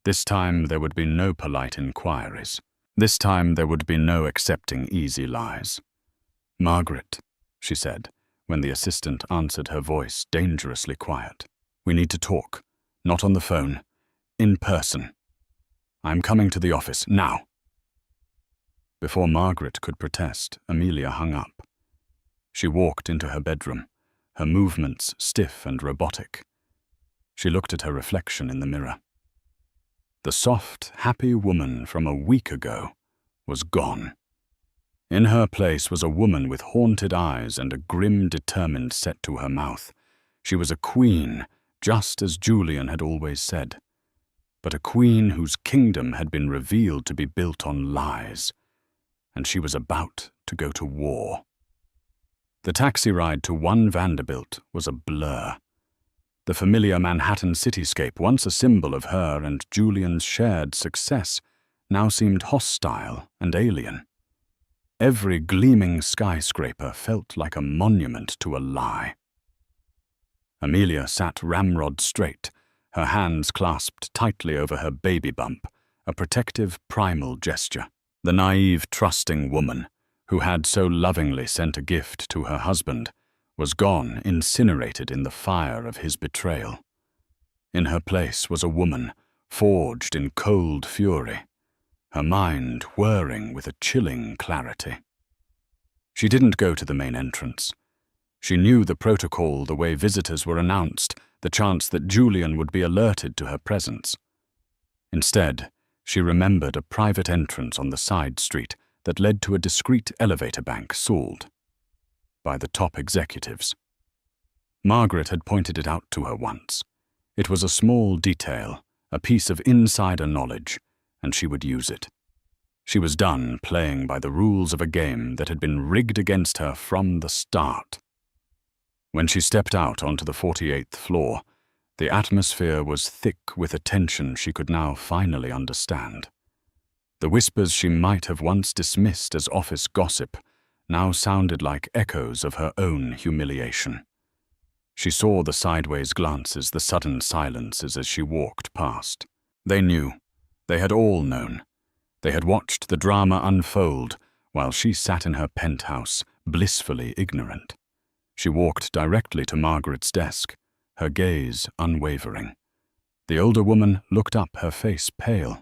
This time there would be no polite inquiries. This time there would be no accepting easy lies. "Margaret," she said, when the assistant answered her voice dangerously quiet. "We need to talk, not on the phone, in person. I'm coming to the office, now." Before Margaret could protest, Amelia hung up. She walked into her bedroom, her movements stiff and robotic. She looked at her reflection in the mirror. The soft, happy woman from a week ago was gone. In her place was a woman with haunted eyes and a grim, determined set to her mouth. She was a queen, just as Julian had always said, but a queen whose kingdom had been revealed to be built on lies, and she was about to go to war. The taxi ride to 1 Vanderbilt was a blur. The familiar Manhattan cityscape, once a symbol of her and Julian's shared success, now seemed hostile and alien. Every gleaming skyscraper felt like a monument to a lie. Amelia sat ramrod straight, her hands clasped tightly over her baby bump, a protective primal gesture. The naive, trusting woman, who had so lovingly sent a gift to her husband, was gone, incinerated in the fire of his betrayal. In her place was a woman, forged in cold fury, her mind whirring with a chilling clarity. She didn't go to the main entrance. She knew the protocol, the way visitors were announced, the chance that Julian would be alerted to her presence. Instead, she remembered a private entrance on the side street that led to a discreet elevator bank sold by the top executives. Margaret had pointed it out to her once. It was a small detail, a piece of insider knowledge, and she would use it. She was done playing by the rules of a game that had been rigged against her from the start. When she stepped out onto the 48th floor, the atmosphere was thick with a tension she could now finally understand. The whispers she might have once dismissed as office gossip now sounded like echoes of her own humiliation. She saw the sideways glances, the sudden silences as she walked past. They knew. They had all known. They had watched the drama unfold while she sat in her penthouse, blissfully ignorant. She walked directly to Margaret's desk, her gaze unwavering. The older woman looked up, her face pale.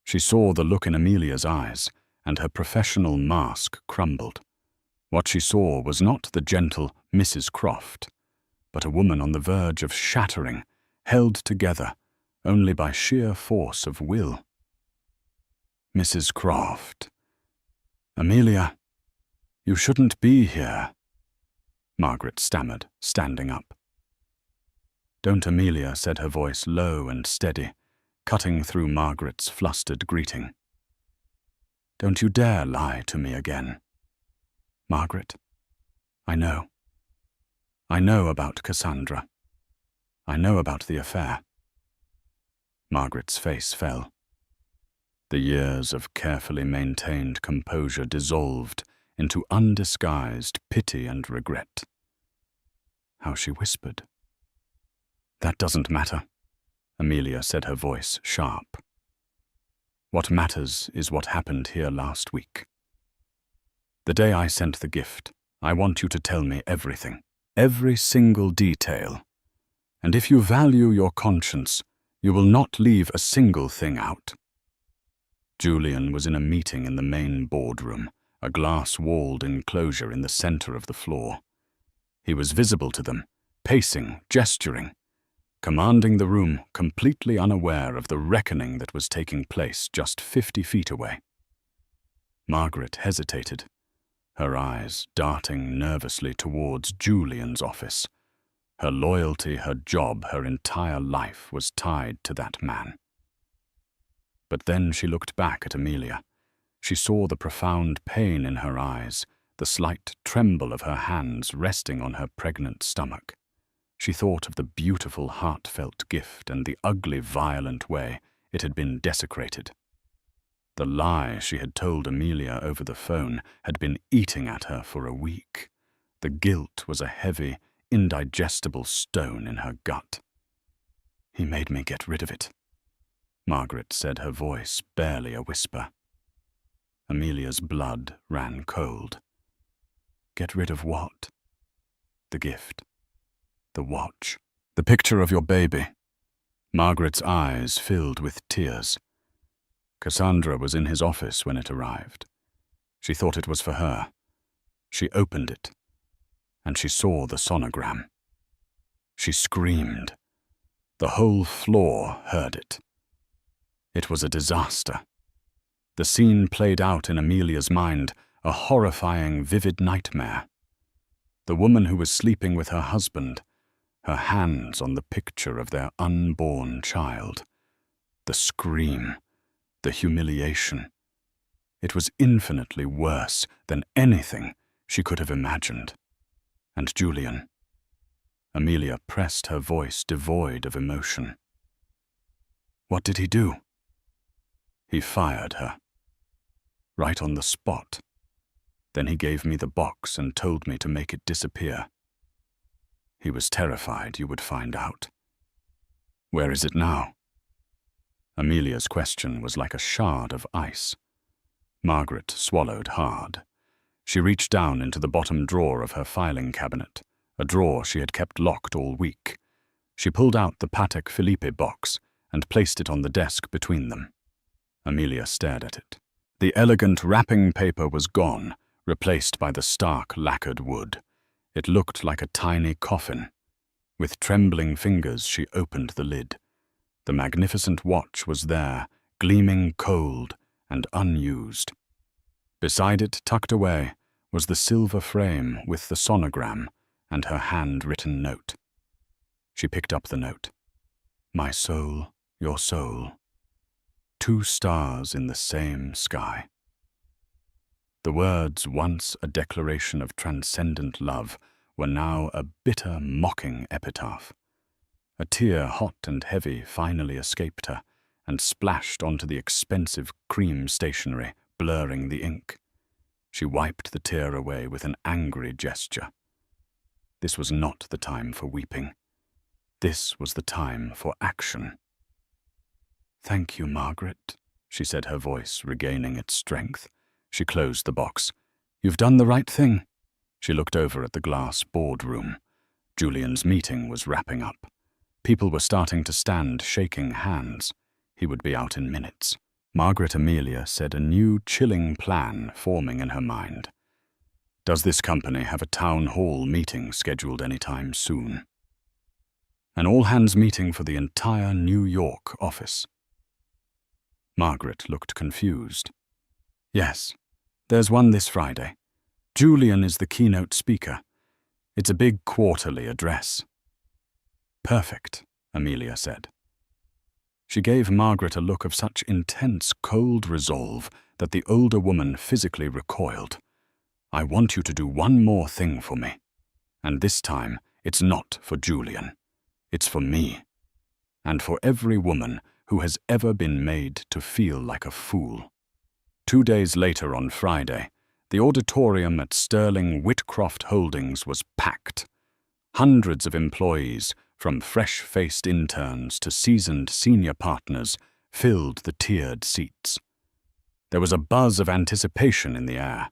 She saw the look in Amelia's eyes, and her professional mask crumbled. What she saw was not the gentle Mrs. Croft, but a woman on the verge of shattering, held together only by sheer force of will. "Mrs. Croft. Amelia, you shouldn't be here," Margaret stammered, standing up. "Don't, Amelia," said her voice low and steady, cutting through Margaret's flustered greeting. "Don't you dare lie to me again. Margaret, I know. I know about Cassandra. I know about the affair." Margaret's face fell. The years of carefully maintained composure dissolved into undisguised pity and regret. How she whispered. "That doesn't matter," Amelia said, her voice sharp. "What matters is what happened here last week. The day I sent the gift, I want you to tell me everything, every single detail. And if you value your conscience, you will not leave a single thing out." Julian was in a meeting in the main boardroom, a glass-walled enclosure in the center of the floor. He was visible to them, pacing, gesturing, commanding the room, completely unaware of the reckoning that was taking place just 50 feet away. Margaret hesitated, her eyes darting nervously towards Julian's office. Her loyalty, her job, her entire life was tied to that man. But then she looked back at Amelia. She saw the profound pain in her eyes, the slight tremble of her hands resting on her pregnant stomach. She thought of the beautiful, heartfelt gift and the ugly, violent way it had been desecrated. The lie she had told Amelia over the phone had been eating at her for a week. The guilt was a heavy, indigestible stone in her gut. "He made me get rid of it," Margaret said, her voice barely a whisper. Amelia's blood ran cold. "Get rid of what?" "The gift. The watch. The picture of your baby." Margaret's eyes filled with tears. Cassandra was in his office when it arrived. She thought it was for her. She opened it, and she saw the sonogram. She screamed. The whole floor heard it. It was a disaster. The scene played out in Amelia's mind, a horrifying, vivid nightmare. The woman who was sleeping with her husband, her hands on the picture of their unborn child. The scream, the humiliation. It was infinitely worse than anything she could have imagined. And Julian. Amelia pressed her voice devoid of emotion. "What did he do?" "He fired her. Right on the spot. Then he gave me the box and told me to make it disappear. He was terrified you would find out." "Where is it now?" Amelia's question was like a shard of ice. Margaret swallowed hard. She reached down into the bottom drawer of her filing cabinet, a drawer she had kept locked all week. She pulled out the Patek Philippe box and placed it on the desk between them. Amelia stared at it. The elegant wrapping paper was gone, replaced by the stark lacquered wood. It looked like a tiny coffin. With trembling fingers, she opened the lid. The magnificent watch was there, gleaming cold and unused. Beside it, tucked away, was the silver frame with the sonogram and her hand-written note. She picked up the note. "My soul, your soul. 2 stars in the same sky." The words, once a declaration of transcendent love, were now a bitter, mocking epitaph. A tear, hot and heavy, finally escaped her and splashed onto the expensive cream stationery, blurring the ink. She wiped the tear away with an angry gesture. This was not the time for weeping. This was the time for action. "Thank you, Margaret," she said, her voice regaining its strength. She closed the box. "You've done the right thing." She looked over at the glass boardroom. Julian's meeting was wrapping up. People were starting to stand, shaking hands. He would be out in minutes. Margaret Amelia said, a new, chilling plan forming in her mind. "Does this company have a town hall meeting scheduled any time soon?" An all-hands meeting for the entire New York office. Margaret looked confused. "Yes, there's one this Friday. Julian is the keynote speaker. It's a big quarterly address." "Perfect," Amelia said. She gave Margaret a look of such intense, cold resolve that the older woman physically recoiled. "I want you to do one more thing for me. And this time, it's not for Julian. It's for me. And for every woman who has ever been made to feel like a fool." 2 days later, on Friday, the auditorium at Sterling Whitcroft Holdings was packed. Hundreds of employees, from fresh-faced interns to seasoned senior partners, filled the tiered seats. There was a buzz of anticipation in the air.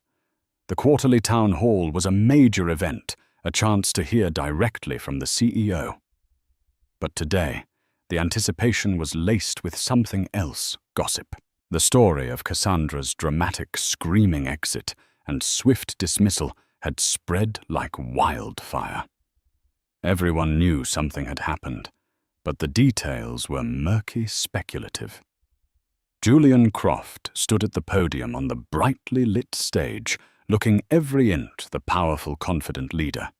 The quarterly town hall was a major event, a chance to hear directly from the CEO. But today, the anticipation was laced with something else, gossip. The story of Cassandra's dramatic, screaming exit and swift dismissal had spread like wildfire. Everyone knew something had happened, but the details were murky, speculative. Julian Croft stood at the podium on the brightly lit stage, looking every inch the powerful, confident leader.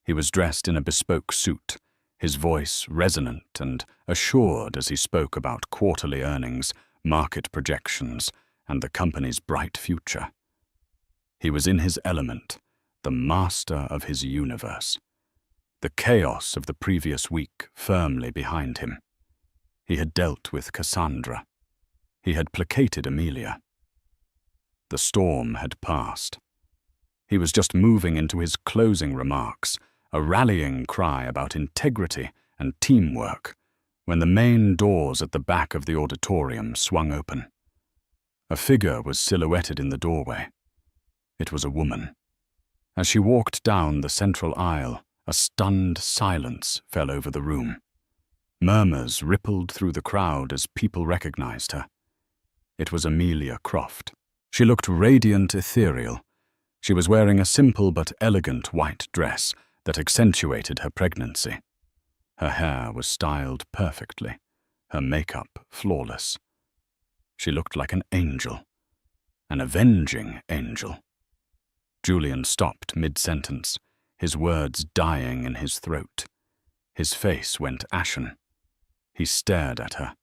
He was dressed in a bespoke suit, his voice resonant and assured as he spoke about quarterly earnings, market projections, and the company's bright future. He was in his element, the master of his universe. The chaos of the previous week firmly behind him. He had dealt with Cassandra. He had placated Amelia. The storm had passed. He was just moving into his closing remarks, a rallying cry about integrity and teamwork, when the main doors at the back of the auditorium swung open. A figure was silhouetted in the doorway. It was a woman. As she walked down the central aisle, a stunned silence fell over the room. Murmurs rippled through the crowd as people recognized her. It was Amelia Croft. She looked radiant ethereal. She was wearing a simple but elegant white dress that accentuated her pregnancy. Her hair was styled perfectly, her makeup flawless. She looked like an angel, an avenging angel. Julian stopped mid-sentence, his words dying in his throat. His face went ashen. He stared at her,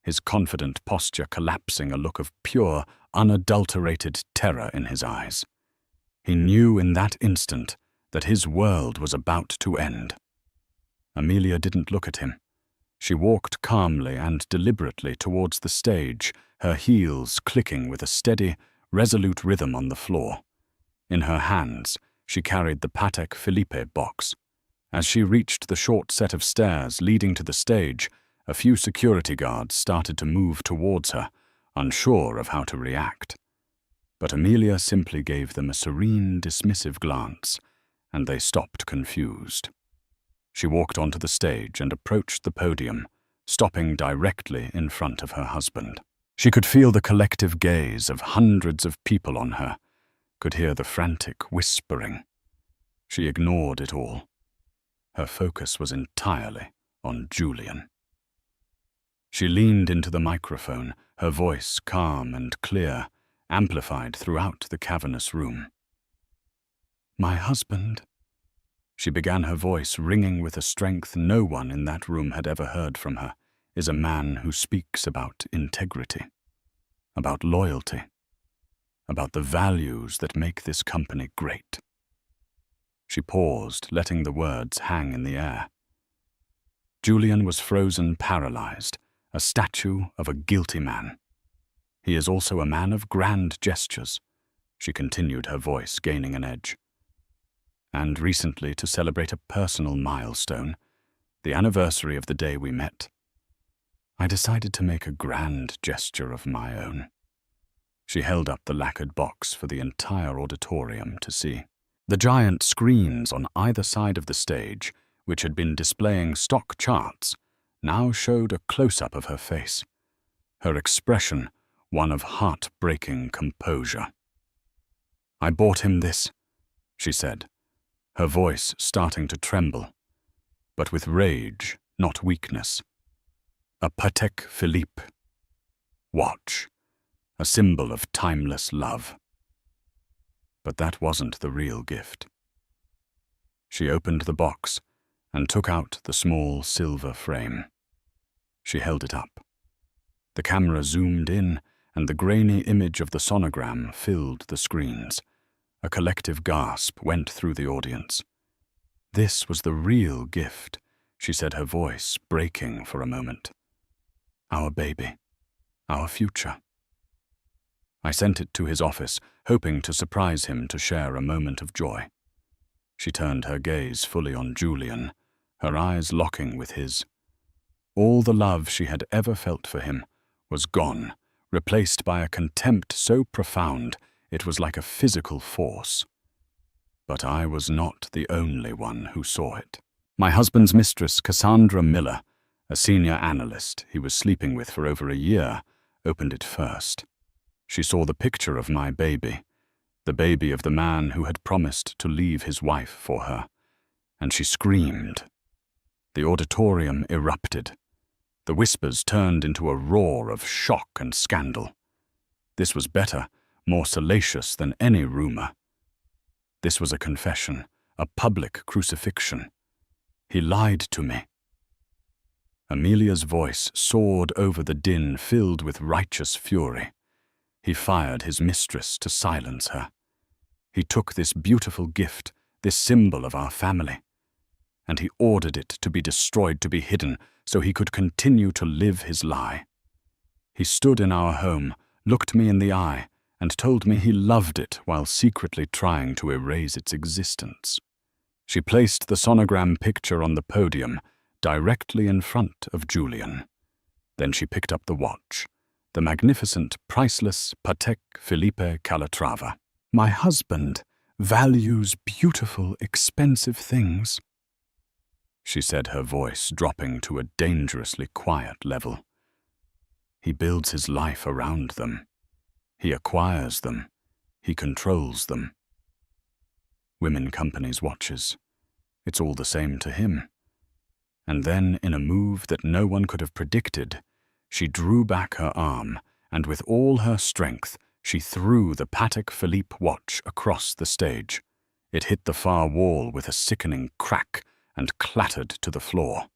his confident posture collapsing, a look of pure, unadulterated terror in his eyes. He knew in that instant that his world was about to end. Amelia didn't look at him. She walked calmly and deliberately towards the stage, her heels clicking with a steady, resolute rhythm on the floor. In her hands, she carried the Patek Philippe box. As she reached the short set of stairs leading to the stage, a few security guards started to move towards her, unsure of how to react. But Amelia simply gave them a serene, dismissive glance, and they stopped confused. She walked onto the stage and approached the podium, stopping directly in front of her husband. She could feel the collective gaze of hundreds of people on her, could hear the frantic whispering. She ignored it all. Her focus was entirely on Julian. She leaned into the microphone, her voice calm and clear, amplified throughout the cavernous room. "My husband," she began, her voice ringing with a strength no one in that room had ever heard from her, "is a man who speaks about integrity, about loyalty, about the values that make this company great." She paused, letting the words hang in the air. Julian was frozen, paralyzed, a statue of a guilty man. "He is also a man of grand gestures," she continued, her voice gaining an edge. "And recently, to celebrate a personal milestone, the anniversary of the day we met, I decided to make a grand gesture of my own." She held up the lacquered box for the entire auditorium to see. The giant screens on either side of the stage, which had been displaying stock charts, now showed a close-up of her face, her expression one of heart-breaking composure. "I bought him this," she said, her voice starting to tremble, but with rage, not weakness. "A Patek Philippe watch, a symbol of timeless love." But that wasn't the real gift. She opened the box and took out the small silver frame. She held it up. The camera zoomed in, and the grainy image of the sonogram filled the screens. A collective gasp went through the audience. "This was the real gift," she said, her voice breaking for a moment. "Our baby, our future." I sent it to his office, hoping to surprise him to share a moment of joy. She turned her gaze fully on Julian, her eyes locking with his. All the love she had ever felt for him was gone, replaced by a contempt so profound it was like a physical force. But I was not the only one who saw it. My husband's mistress, Cassandra Miller, a senior analyst he was sleeping with for over a year, opened it first. She saw the picture of my baby, the baby of the man who had promised to leave his wife for her, and she screamed. The auditorium erupted. The whispers turned into a roar of shock and scandal. This was better, more salacious than any rumor. This was a confession, a public crucifixion. He lied to me. Amelia's voice soared over the din filled with righteous fury. He fired his mistress to silence her. He took this beautiful gift, this symbol of our family, and he ordered it to be destroyed, to be hidden, so he could continue to live his lie. He stood in our home, looked me in the eye, and told me he loved it while secretly trying to erase its existence. She placed the sonogram picture on the podium, directly in front of Julian. Then she picked up the watch, the magnificent, priceless Patek Philippe Calatrava. "My husband values beautiful, expensive things," she said, her voice dropping to a dangerously quiet level. "He builds his life around them. He acquires them. He controls them. Women companies watches. It's all the same to him." And then, in a move that no one could have predicted, she drew back her arm, and with all her strength, she threw the Patek Philippe watch across the stage. It hit the far wall with a sickening crack and clattered to the floor.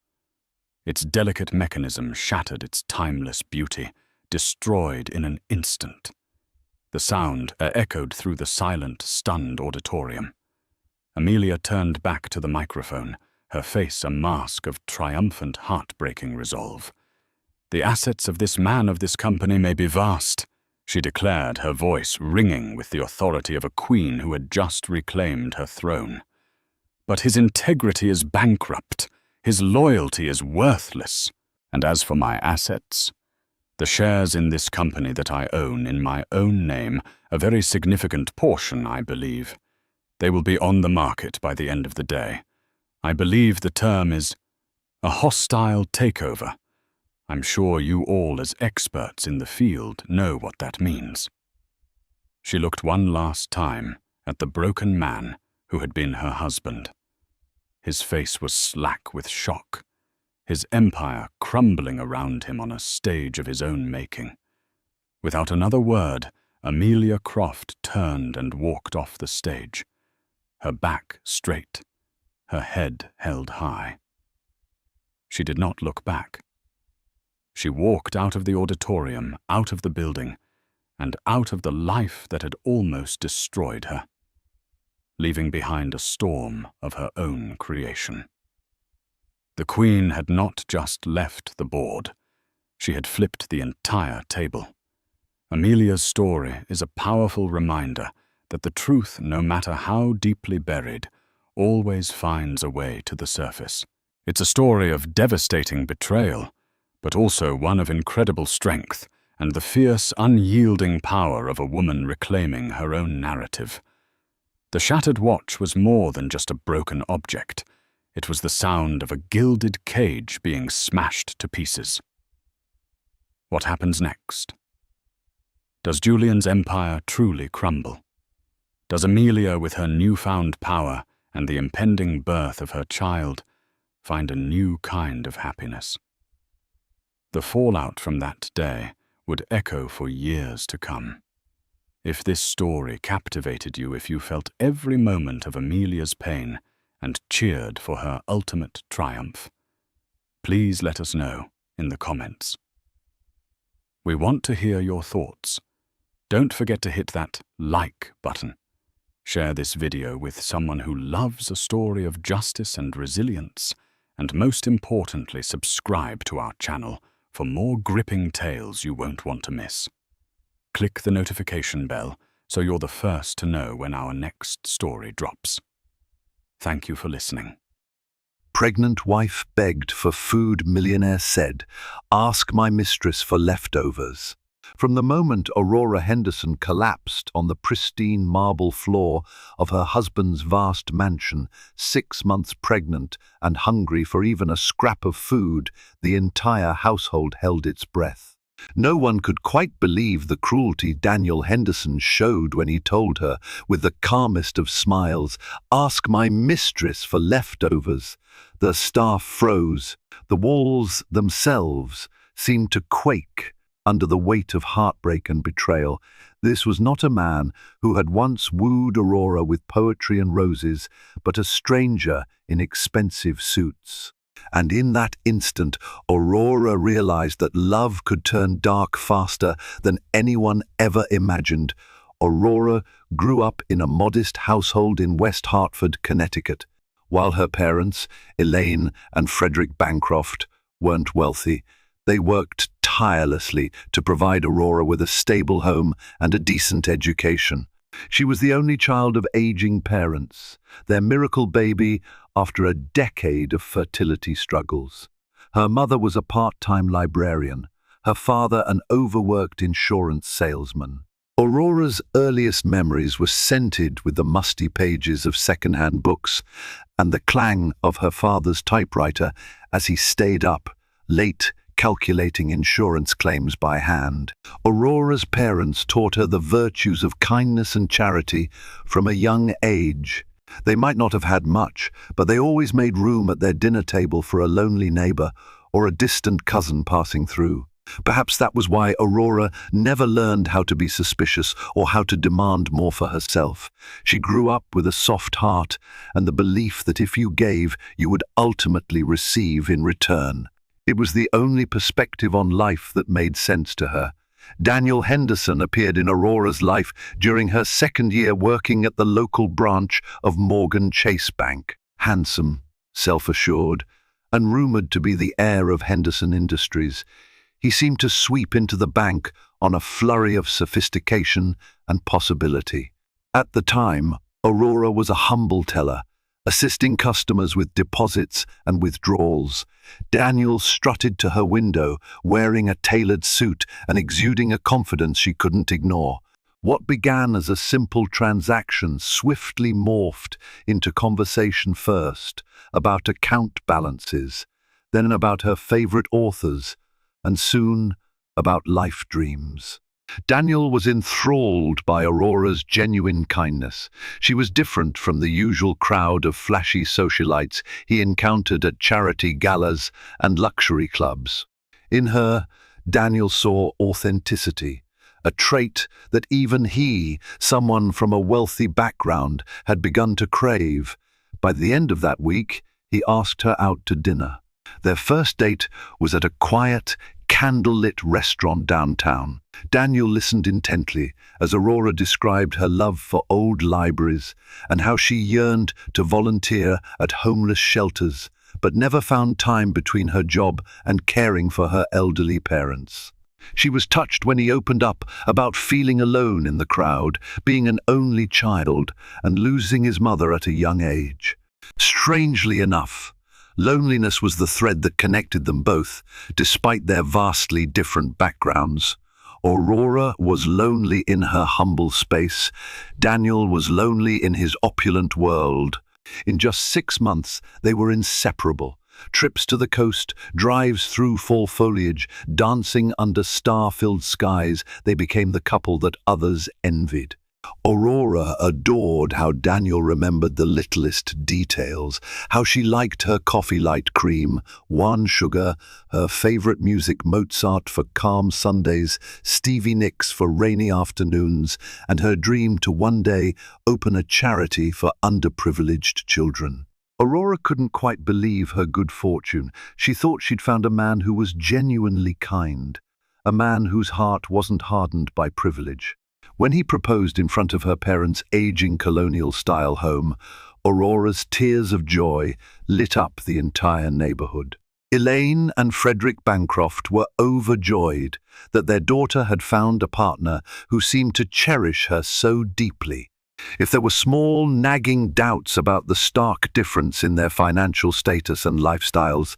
Its delicate mechanism shattered its timeless beauty, destroyed in an instant. The sound echoed through the silent, stunned auditorium. Amelia turned back to the microphone, her face a mask of triumphant, heartbreaking resolve. "The assets of this man, of this company, may be vast," she declared, her voice ringing with the authority of a queen who had just reclaimed her throne. "But his integrity is bankrupt, his loyalty is worthless. And as for my assets, the shares in this company that I own in my own name, a very significant portion, I believe, they will be on the market by the end of the day. I believe the term is a hostile takeover. I'm sure you all, as experts in the field, know what that means." She looked one last time at the broken man who had been her husband. His face was slack with shock, his empire crumbling around him on a stage of his own making. Without another word, Amelia Croft turned and walked off the stage, her back straight, her head held high. She did not look back. She walked out of the auditorium, out of the building, and out of the life that had almost destroyed her, leaving behind a storm of her own creation. The Queen had not just left the board, she had flipped the entire table. Amelia's story is a powerful reminder that the truth, no matter how deeply buried, always finds a way to the surface. It's a story of devastating betrayal, but also one of incredible strength and the fierce, unyielding power of a woman reclaiming her own narrative. The shattered watch was more than just a broken object. It was the sound of a gilded cage being smashed to pieces. What happens next? Does Julian's empire truly crumble? Does Amelia, with her newfound power and the impending birth of her child, find a new kind of happiness? The fallout from that day would echo for years to come. If this story captivated you, if you felt every moment of Amelia's pain and cheered for her ultimate triumph, please let us know in the comments. We want to hear your thoughts. Don't forget to hit that like button. Share this video with someone who loves a story of justice and resilience, and most importantly, subscribe to our channel for more gripping tales you won't want to miss. Click the notification bell so you're the first to know when our next story drops. Thank you for listening. Pregnant wife begged for food, millionaire said, "Ask my mistress for leftovers." From the moment Aurora Henderson collapsed on the pristine marble floor of her husband's vast mansion, 6 months pregnant and hungry for even a scrap of food, the entire household held its breath. No one could quite believe the cruelty Daniel Henderson showed when he told her, with the calmest of smiles, "Ask my mistress for leftovers." The staff froze. The walls themselves seemed to quake under the weight of heartbreak and betrayal. This was not a man who had once wooed Aurora with poetry and roses, but a stranger in expensive suits. And in that instant, Aurora realized that love could turn dark faster than anyone ever imagined. Aurora grew up in a modest household in West Hartford, Connecticut. While her parents, Elaine and Frederick Bancroft, weren't wealthy, they worked tirelessly to provide Aurora with a stable home and a decent education. She was the only child of aging parents, their miracle baby after a decade of fertility struggles. Her mother was a part-time librarian, her father an overworked insurance salesman. Aurora's earliest memories were scented with the musty pages of second-hand books and the clang of her father's typewriter as he stayed up late calculating insurance claims by hand. Aurora's parents taught her the virtues of kindness and charity from a young age. They might not have had much, but they always made room at their dinner table for a lonely neighbor or a distant cousin passing through. Perhaps that was why Aurora never learned how to be suspicious or how to demand more for herself. She grew up with a soft heart and the belief that if you gave, you would ultimately receive in return. It was the only perspective on life that made sense to her. Daniel Henderson appeared in Aurora's life during her second year working at the local branch of Morgan Chase Bank. Handsome, self-assured, and rumored to be the heir of Henderson Industries, he seemed to sweep into the bank on a flurry of sophistication and possibility. At the time, Aurora was a humble teller, assisting customers with deposits and withdrawals. Daniel strutted to her window, wearing a tailored suit and exuding a confidence she couldn't ignore. What began as a simple transaction swiftly morphed into conversation first about account balances, then about her favorite authors, and soon about life dreams. Daniel was enthralled by Aurora's genuine kindness. She was different from the usual crowd of flashy socialites he encountered at charity galas and luxury clubs. In her, Daniel saw authenticity, a trait that even he, someone from a wealthy background, had begun to crave. By the end of that week, he asked her out to dinner. Their first date was at a quiet, candlelit restaurant downtown. Daniel listened intently as Aurora described her love for old libraries and how she yearned to volunteer at homeless shelters, but never found time between her job and caring for her elderly parents. She was touched when he opened up about feeling alone in the crowd, being an only child, and losing his mother at a young age. Strangely enough, loneliness was the thread that connected them both, despite their vastly different backgrounds. Aurora was lonely in her humble space. Daniel was lonely in his opulent world. In just 6 months, they were inseparable. Trips to the coast, drives through fall foliage, dancing under star-filled skies, they became the couple that others envied. Aurora adored how Daniel remembered the littlest details, how she liked her coffee light cream, one sugar, her favorite music Mozart for calm Sundays, Stevie Nicks for rainy afternoons, and her dream to one day open a charity for underprivileged children. Aurora couldn't quite believe her good fortune. She thought she'd found a man who was genuinely kind, a man whose heart wasn't hardened by privilege. When he proposed in front of her parents' aging colonial-style home, Aurora's tears of joy lit up the entire neighborhood. Elaine and Frederick Bancroft were overjoyed that their daughter had found a partner who seemed to cherish her so deeply. If there were small, nagging doubts about the stark difference in their financial status and lifestyles,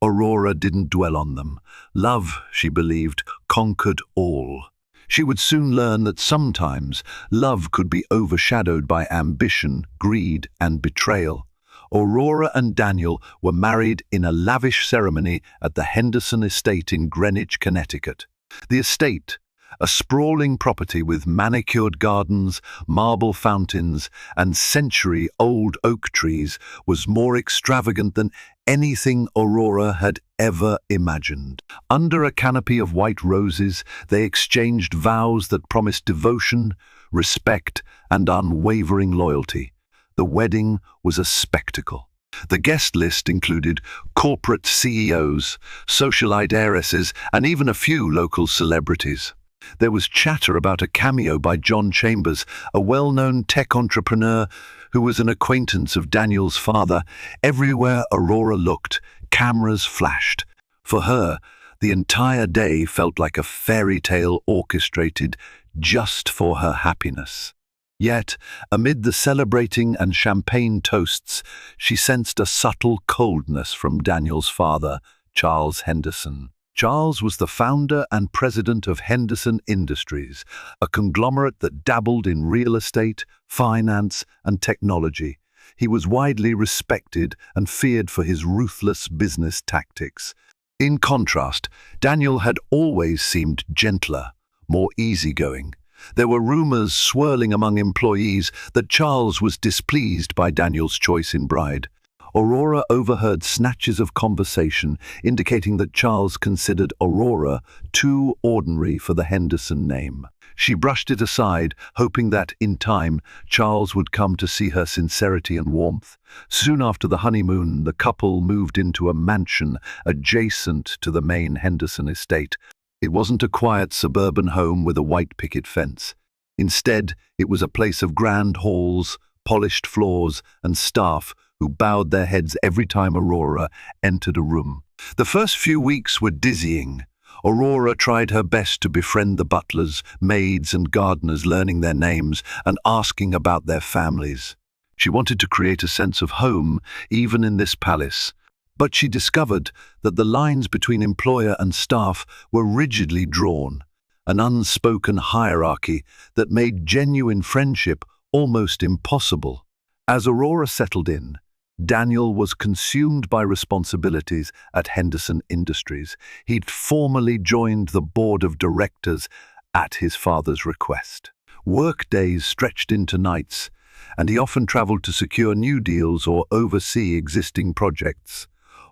Aurora didn't dwell on them. Love, she believed, conquered all. She would soon learn that sometimes love could be overshadowed by ambition, greed, and betrayal. Aurora and Daniel were married in a lavish ceremony at the Henderson estate in Greenwich, Connecticut. The estate, a sprawling property with manicured gardens, marble fountains, and century-old oak trees, was more extravagant than anything Aurora had ever imagined. Under a canopy of white roses, they exchanged vows that promised devotion, respect, and unwavering loyalty. The wedding was a spectacle. The guest list included corporate CEOs, socialite heiresses, and even a few local celebrities. There was chatter about a cameo by John Chambers, a well-known tech entrepreneur who was an acquaintance of Daniel's father. Everywhere Aurora looked, cameras flashed. For her, the entire day felt like a fairy tale orchestrated just for her happiness. Yet, amid the celebrating and champagne toasts, she sensed a subtle coldness from Daniel's father, Charles Henderson. Charles was the founder and president of Henderson Industries, a conglomerate that dabbled in real estate, finance, and technology. He was widely respected and feared for his ruthless business tactics. In contrast, Daniel had always seemed gentler, more easygoing. There were rumors swirling among employees that Charles was displeased by Daniel's choice in bride. Aurora overheard snatches of conversation indicating that Charles considered Aurora too ordinary for the Henderson name. She brushed it aside, hoping that, in time, Charles would come to see her sincerity and warmth. Soon after the honeymoon, the couple moved into a mansion adjacent to the main Henderson estate. It wasn't a quiet suburban home with a white picket fence. Instead, it was a place of grand halls, polished floors, and staff who bowed their heads every time Aurora entered a room. The first few weeks were dizzying. Aurora tried her best to befriend the butlers, maids, and gardeners, learning their names and asking about their families. She wanted to create a sense of home, even in this palace. But she discovered that the lines between employer and staff were rigidly drawn, an unspoken hierarchy that made genuine friendship almost impossible. As Aurora settled in, Daniel was consumed by responsibilities at Henderson Industries. He'd formally joined the board of directors at his father's request. Work days stretched into nights, and he often traveled to secure new deals or oversee existing projects.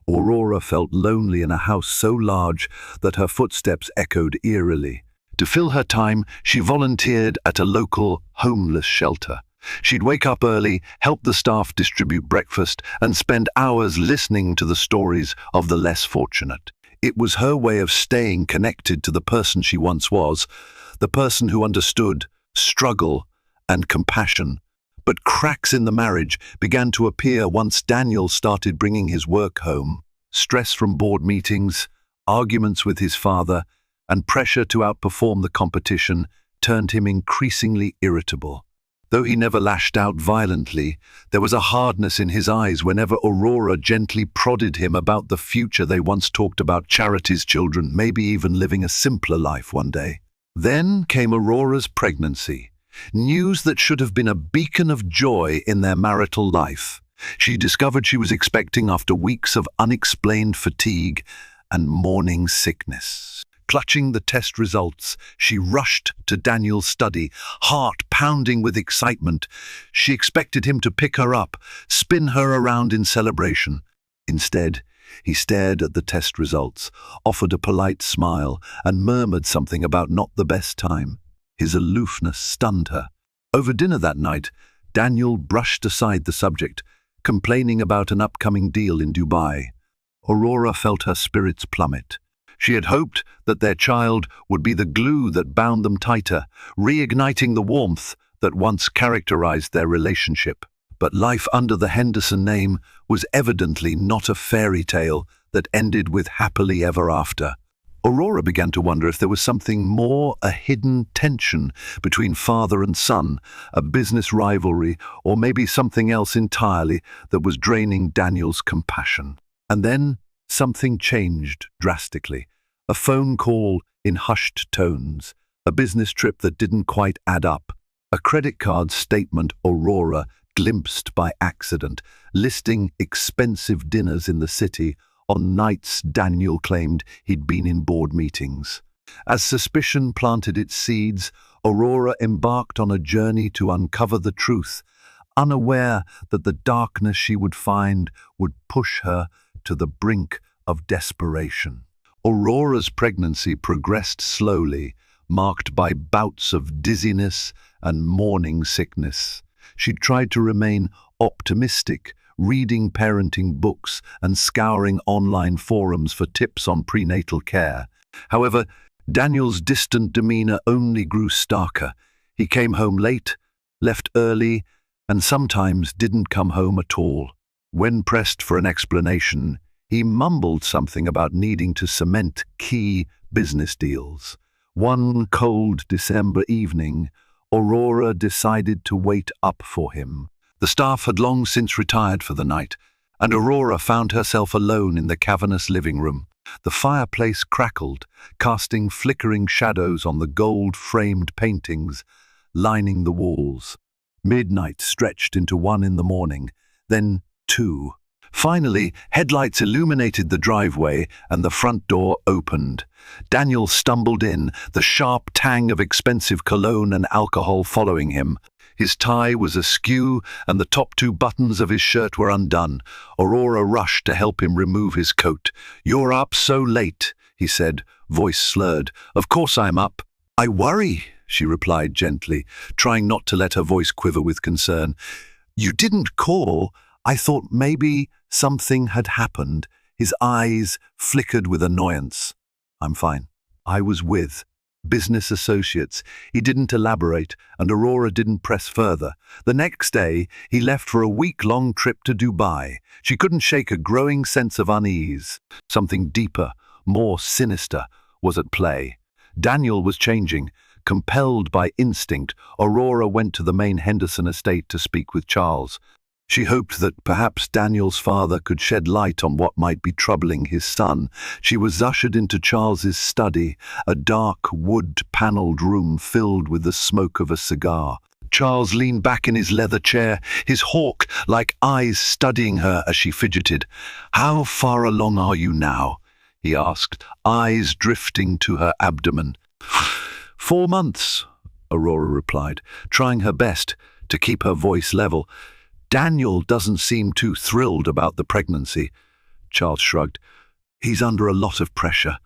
Aurora felt lonely in a house so large that her footsteps echoed eerily. To fill her time, she volunteered at a local homeless shelter. She'd wake up early, help the staff distribute breakfast, and spend hours listening to the stories of the less fortunate. It was her way of staying connected to the person she once was, the person who understood struggle and compassion. But cracks in the marriage began to appear once Daniel started bringing his work home. Stress from board meetings, arguments with his father, and pressure to outperform the competition turned him increasingly irritable. Though he never lashed out violently, there was a hardness in his eyes whenever Aurora gently prodded him about the future they once talked about: charities, children, maybe even living a simpler life one day. Then came Aurora's pregnancy, news that should have been a beacon of joy in their marital life. She discovered she was expecting after weeks of unexplained fatigue and morning sickness. Clutching the test results, she rushed to Daniel's study, heart pounding with excitement. She expected him to pick her up, spin her around in celebration. Instead, he stared at the test results, offered a polite smile, and murmured something about not the best time. His aloofness stunned her. Over dinner that night, Daniel brushed aside the subject, complaining about an upcoming deal in Dubai. Aurora felt her spirits plummet. She had hoped that their child would be the glue that bound them tighter, reigniting the warmth that once characterized their relationship. But life under the Henderson name was evidently not a fairy tale that ended with happily ever after. Aurora began to wonder if there was something more, a hidden tension between father and son, a business rivalry, or maybe something else entirely that was draining Daniel's compassion. And then something changed drastically. A phone call in hushed tones, a business trip that didn't quite add up, a credit card statement Aurora glimpsed by accident, listing expensive dinners in the city on nights Daniel claimed he'd been in board meetings. As suspicion planted its seeds, Aurora embarked on a journey to uncover the truth, unaware that the darkness she would find would push her to the brink of desperation. Aurora's pregnancy progressed slowly, marked by bouts of dizziness and morning sickness. She tried to remain optimistic, reading parenting books and scouring online forums for tips on prenatal care. However, Daniel's distant demeanor only grew starker. He came home late, left early, and sometimes didn't come home at all. When pressed for an explanation, he mumbled something about needing to cement key business deals. One cold December evening, Aurora decided to wait up for him. The staff had long since retired for the night, and Aurora found herself alone in the cavernous living room. The fireplace crackled, casting flickering shadows on the gold-framed paintings lining the walls. Midnight stretched into 1 in the morning, then 2. Finally, headlights illuminated the driveway and the front door opened. Daniel stumbled in, the sharp tang of expensive cologne and alcohol following him. His tie was askew and the top 2 buttons of his shirt were undone. Aurora rushed to help him remove his coat. "You're up so late," he said, voice slurred. "Of course I'm up." "I worry," she replied gently, trying not to let her voice quiver with concern. "You didn't call. I thought maybe something had happened." His eyes flickered with annoyance. "I'm fine. I was with business associates." He didn't elaborate, and Aurora didn't press further. The next day, he left for a week-long trip to Dubai. She couldn't shake a growing sense of unease. Something deeper, more sinister, was at play. Daniel was changing. Compelled by instinct, Aurora went to the main Henderson estate to speak with Charles. She hoped that perhaps Daniel's father could shed light on what might be troubling his son. She was ushered into Charles's study, a dark, wood-panelled room filled with the smoke of a cigar. Charles leaned back in his leather chair, his hawk-like eyes studying her as she fidgeted. "How far along are you now?" he asked, eyes drifting to her abdomen. 4 months, Aurora replied, trying her best to keep her voice level. "Daniel doesn't seem too thrilled about the pregnancy." Charles shrugged. "He's under a lot of pressure.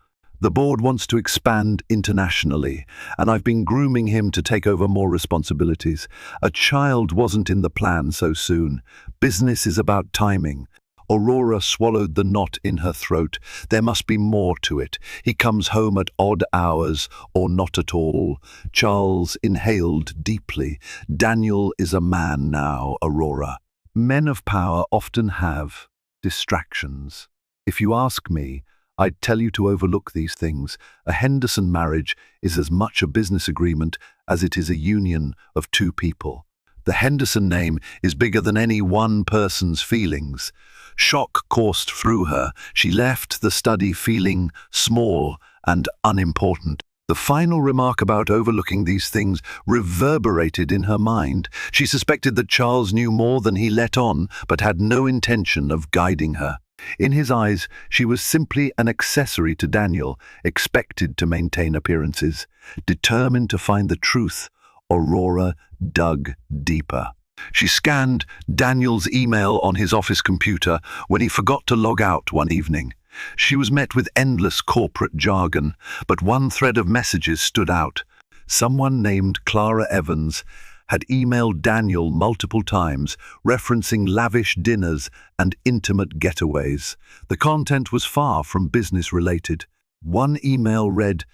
The board wants to expand internationally, and I've been grooming him to take over more responsibilities. A child wasn't in the plan so soon. Business is about timing." Aurora swallowed the knot in her throat. There must be more to it. He comes home at odd hours, or not at all. Charles inhaled deeply. "Daniel is a man now, Aurora. Men of power often have distractions. If you ask me, I'd tell you to overlook these things. A Henderson marriage is as much a business agreement as it is a union of 2 people. The Henderson name is bigger than any one person's feelings." Shock coursed through her. She left the study feeling small and unimportant. The final remark about overlooking these things reverberated in her mind. She suspected that Charles knew more than he let on, but had no intention of guiding her. In his eyes, she was simply an accessory to Daniel, expected to maintain appearances. Determined to find the truth, Aurora dug deeper. She scanned Daniel's email on his office computer when he forgot to log out one evening. She was met with endless corporate jargon, but one thread of messages stood out. Someone named Clara Evans had emailed Daniel multiple times, referencing lavish dinners and intimate getaways. The content was far from business-related. One email read,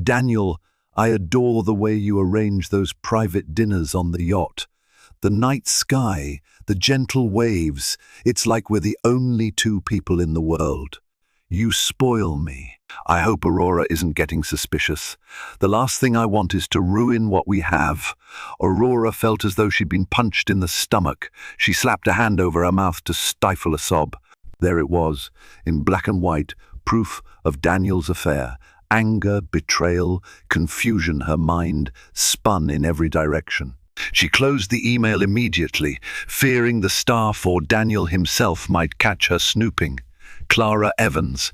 "Daniel, I adore the way you arrange those private dinners on the yacht. The night sky, the gentle waves, it's like we're the only 2 people in the world. You spoil me." I hope Aurora isn't getting suspicious. The last thing I want is to ruin what we have. Aurora felt as though she'd been punched in the stomach. She slapped a hand over her mouth to stifle a sob. There it was, in black and white, proof of Daniel's affair. Anger, betrayal, confusion, her mind spun in every direction. She closed the email immediately, fearing the staff or Daniel himself might catch her snooping. Clara Evans,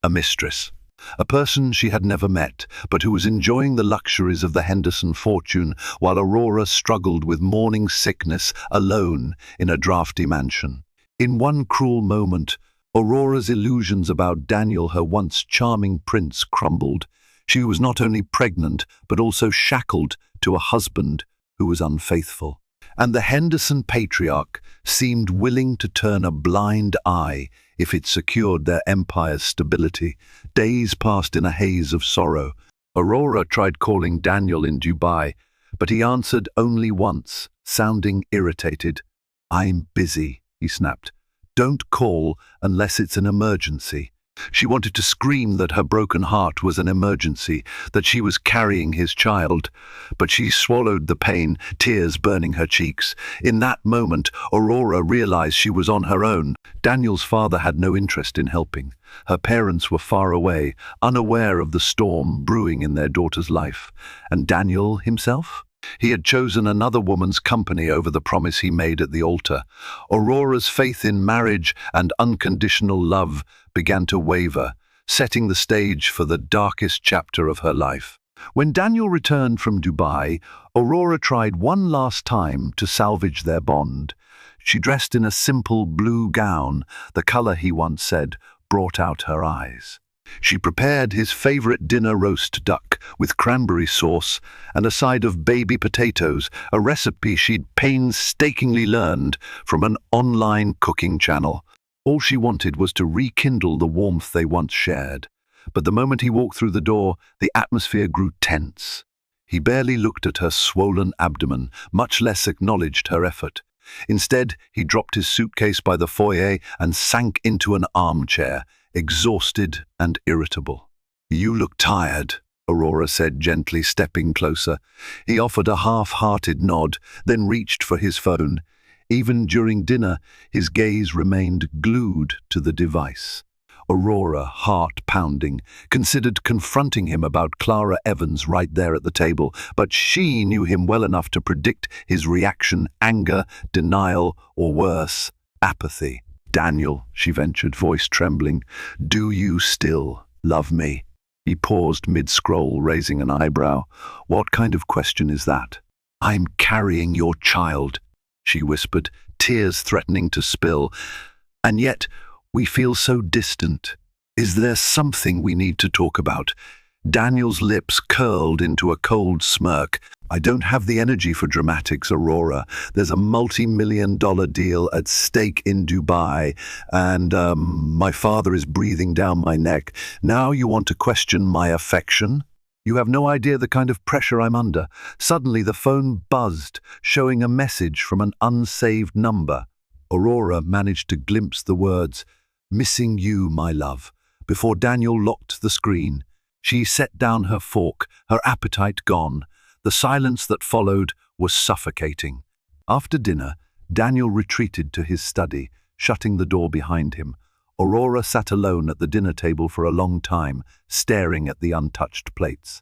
a mistress. A person she had never met, but who was enjoying the luxuries of the Henderson fortune while Aurora struggled with morning sickness alone in a drafty mansion. In one cruel moment, Aurora's illusions about Daniel, her once charming prince, crumbled. She was not only pregnant, but also shackled to a husband who was unfaithful. And the Henderson patriarch seemed willing to turn a blind eye if it secured their empire's stability. Days passed in a haze of sorrow. Aurora tried calling Daniel in Dubai, but he answered only once, sounding irritated. "I'm busy," he snapped. "Don't call unless it's an emergency." She wanted to scream that her broken heart was an emergency, that she was carrying his child, but she swallowed the pain, tears burning her cheeks. In that moment, Aurora realized she was on her own. Daniel's father had no interest in helping. Her parents were far away, unaware of the storm brewing in their daughter's life. And Daniel himself? He had chosen another woman's company over the promise he made at the altar. Aurora's faith in marriage and unconditional love began to waver, setting the stage for the darkest chapter of her life. When Daniel returned from Dubai, Aurora tried one last time to salvage their bond. She dressed in a simple blue gown, the color he once said brought out her eyes. She prepared his favorite dinner, roast duck with cranberry sauce and a side of baby potatoes, a recipe she'd painstakingly learned from an online cooking channel. All she wanted was to rekindle the warmth they once shared. But the moment he walked through the door, the atmosphere grew tense. He barely looked at her swollen abdomen, much less acknowledged her effort. Instead, he dropped his suitcase by the foyer and sank into an armchair, exhausted and irritable. "You look tired," Aurora said, gently stepping closer. He offered a half-hearted nod, then reached for his phone. Even during dinner, his gaze remained glued to the device. Aurora, heart pounding, considered confronting him about Clara Evans right there at the table, but she knew him well enough to predict his reaction: anger, denial, or worse, apathy. "Daniel," she ventured, voice trembling, "do you still love me?" He paused mid-scroll, raising an eyebrow. "What kind of question is that?" "I'm carrying your child," she whispered, tears threatening to spill. "And yet, we feel so distant. Is there something we need to talk about?" Daniel's lips curled into a cold smirk. "I don't have the energy for dramatics, Aurora. There's a multi-million-dollar deal at stake in Dubai, and my father is breathing down my neck. Now you want to question my affection? You have no idea the kind of pressure I'm under." Suddenly the phone buzzed, showing a message from an unsaved number. Aurora managed to glimpse the words, "Missing you, my love," before Daniel locked the screen. She set down her fork, her appetite gone. The silence that followed was suffocating. After dinner, Daniel retreated to his study, shutting the door behind him. Aurora sat alone at the dinner table for a long time, staring at the untouched plates.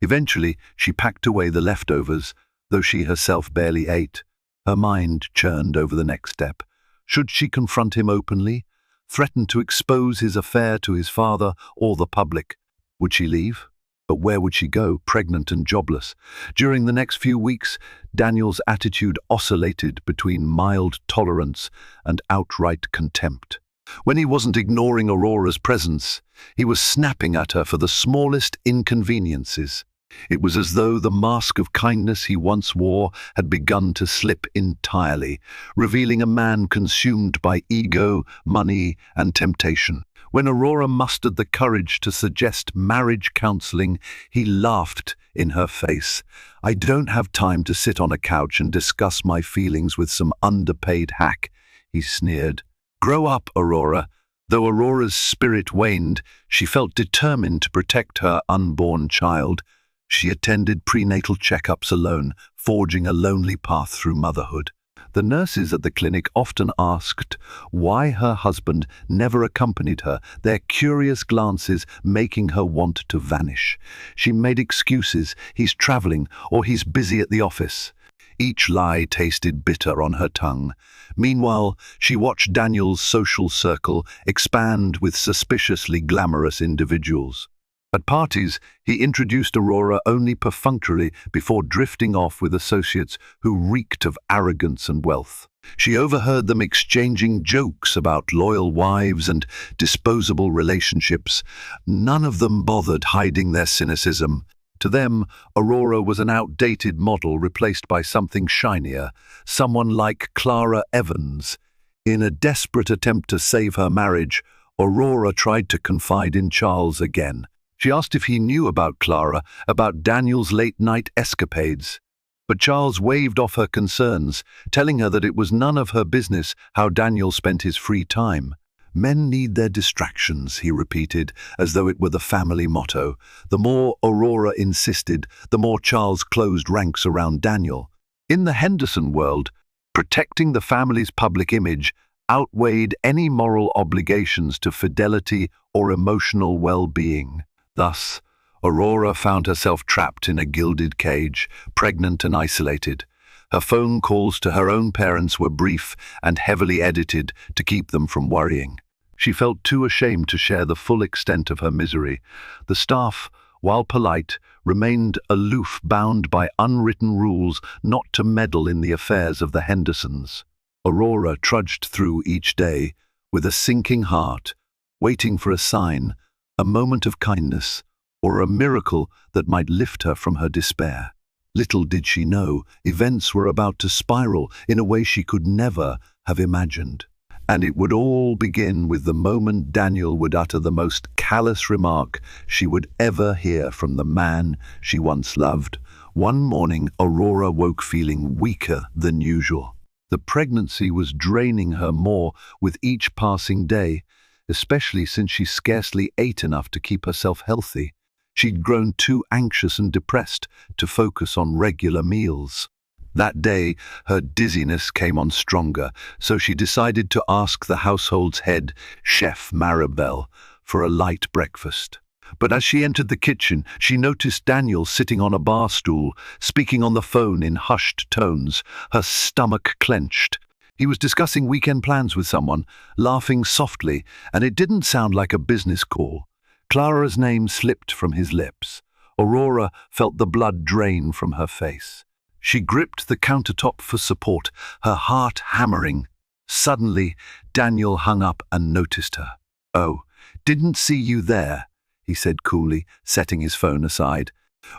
Eventually, she packed away the leftovers, though she herself barely ate. Her mind churned over the next step. Should she confront him openly, threaten to expose his affair to his father or the public? Would she leave? But where would she go, pregnant and jobless? During the next few weeks, Daniel's attitude oscillated between mild tolerance and outright contempt. When he wasn't ignoring Aurora's presence, he was snapping at her for the smallest inconveniences. It was as though the mask of kindness he once wore had begun to slip entirely, revealing a man consumed by ego, money, and temptation. When Aurora mustered the courage to suggest marriage counseling, he laughed in her face. "I don't have time to sit on a couch and discuss my feelings with some underpaid hack," he sneered. "Grow up, Aurora." Though Aurora's spirit waned, she felt determined to protect her unborn child. She attended prenatal checkups alone, forging a lonely path through motherhood. The nurses at the clinic often asked why her husband never accompanied her, their curious glances making her want to vanish. She made excuses: he's traveling or he's busy at the office. Each lie tasted bitter on her tongue. Meanwhile, she watched Daniel's social circle expand with suspiciously glamorous individuals. At parties, he introduced Aurora only perfunctorily before drifting off with associates who reeked of arrogance and wealth. She overheard them exchanging jokes about loyal wives and disposable relationships. None of them bothered hiding their cynicism. To them, Aurora was an outdated model replaced by something shinier, someone like Clara Evans. In a desperate attempt to save her marriage, Aurora tried to confide in Charles again. She asked if he knew about Clara, about Daniel's late-night escapades. But Charles waved off her concerns, telling her that it was none of her business how Daniel spent his free time. Men need their distractions, he repeated, as though it were the family motto. The more Aurora insisted, the more Charles closed ranks around Daniel. In the Henderson world, protecting the family's public image outweighed any moral obligations to fidelity or emotional well-being. Thus, Aurora found herself trapped in a gilded cage, pregnant and isolated. Her phone calls to her own parents were brief and heavily edited to keep them from worrying. She felt too ashamed to share the full extent of her misery. The staff, while polite, remained aloof, bound by unwritten rules not to meddle in the affairs of the Hendersons. Aurora trudged through each day with a sinking heart, waiting for a sign, a moment of kindness, or a miracle that might lift her from her despair. Little did she know, events were about to spiral in a way she could never have imagined. And it would all begin with the moment Daniel would utter the most callous remark she would ever hear from the man she once loved. One morning, Aurora woke feeling weaker than usual. The pregnancy was draining her more with each passing day, especially since she scarcely ate enough to keep herself healthy. She'd grown too anxious and depressed to focus on regular meals. That day, her dizziness came on stronger, so she decided to ask the household's head, Chef Maribel, for a light breakfast. But as she entered the kitchen, she noticed Daniel sitting on a bar stool, speaking on the phone in hushed tones, her stomach clenched. He was discussing weekend plans with someone, laughing softly, and it didn't sound like a business call. Clara's name slipped from his lips. Aurora felt the blood drain from her face. She gripped the countertop for support, her heart hammering. Suddenly, Daniel hung up and noticed her. "Oh, didn't see you there," he said coolly, setting his phone aside.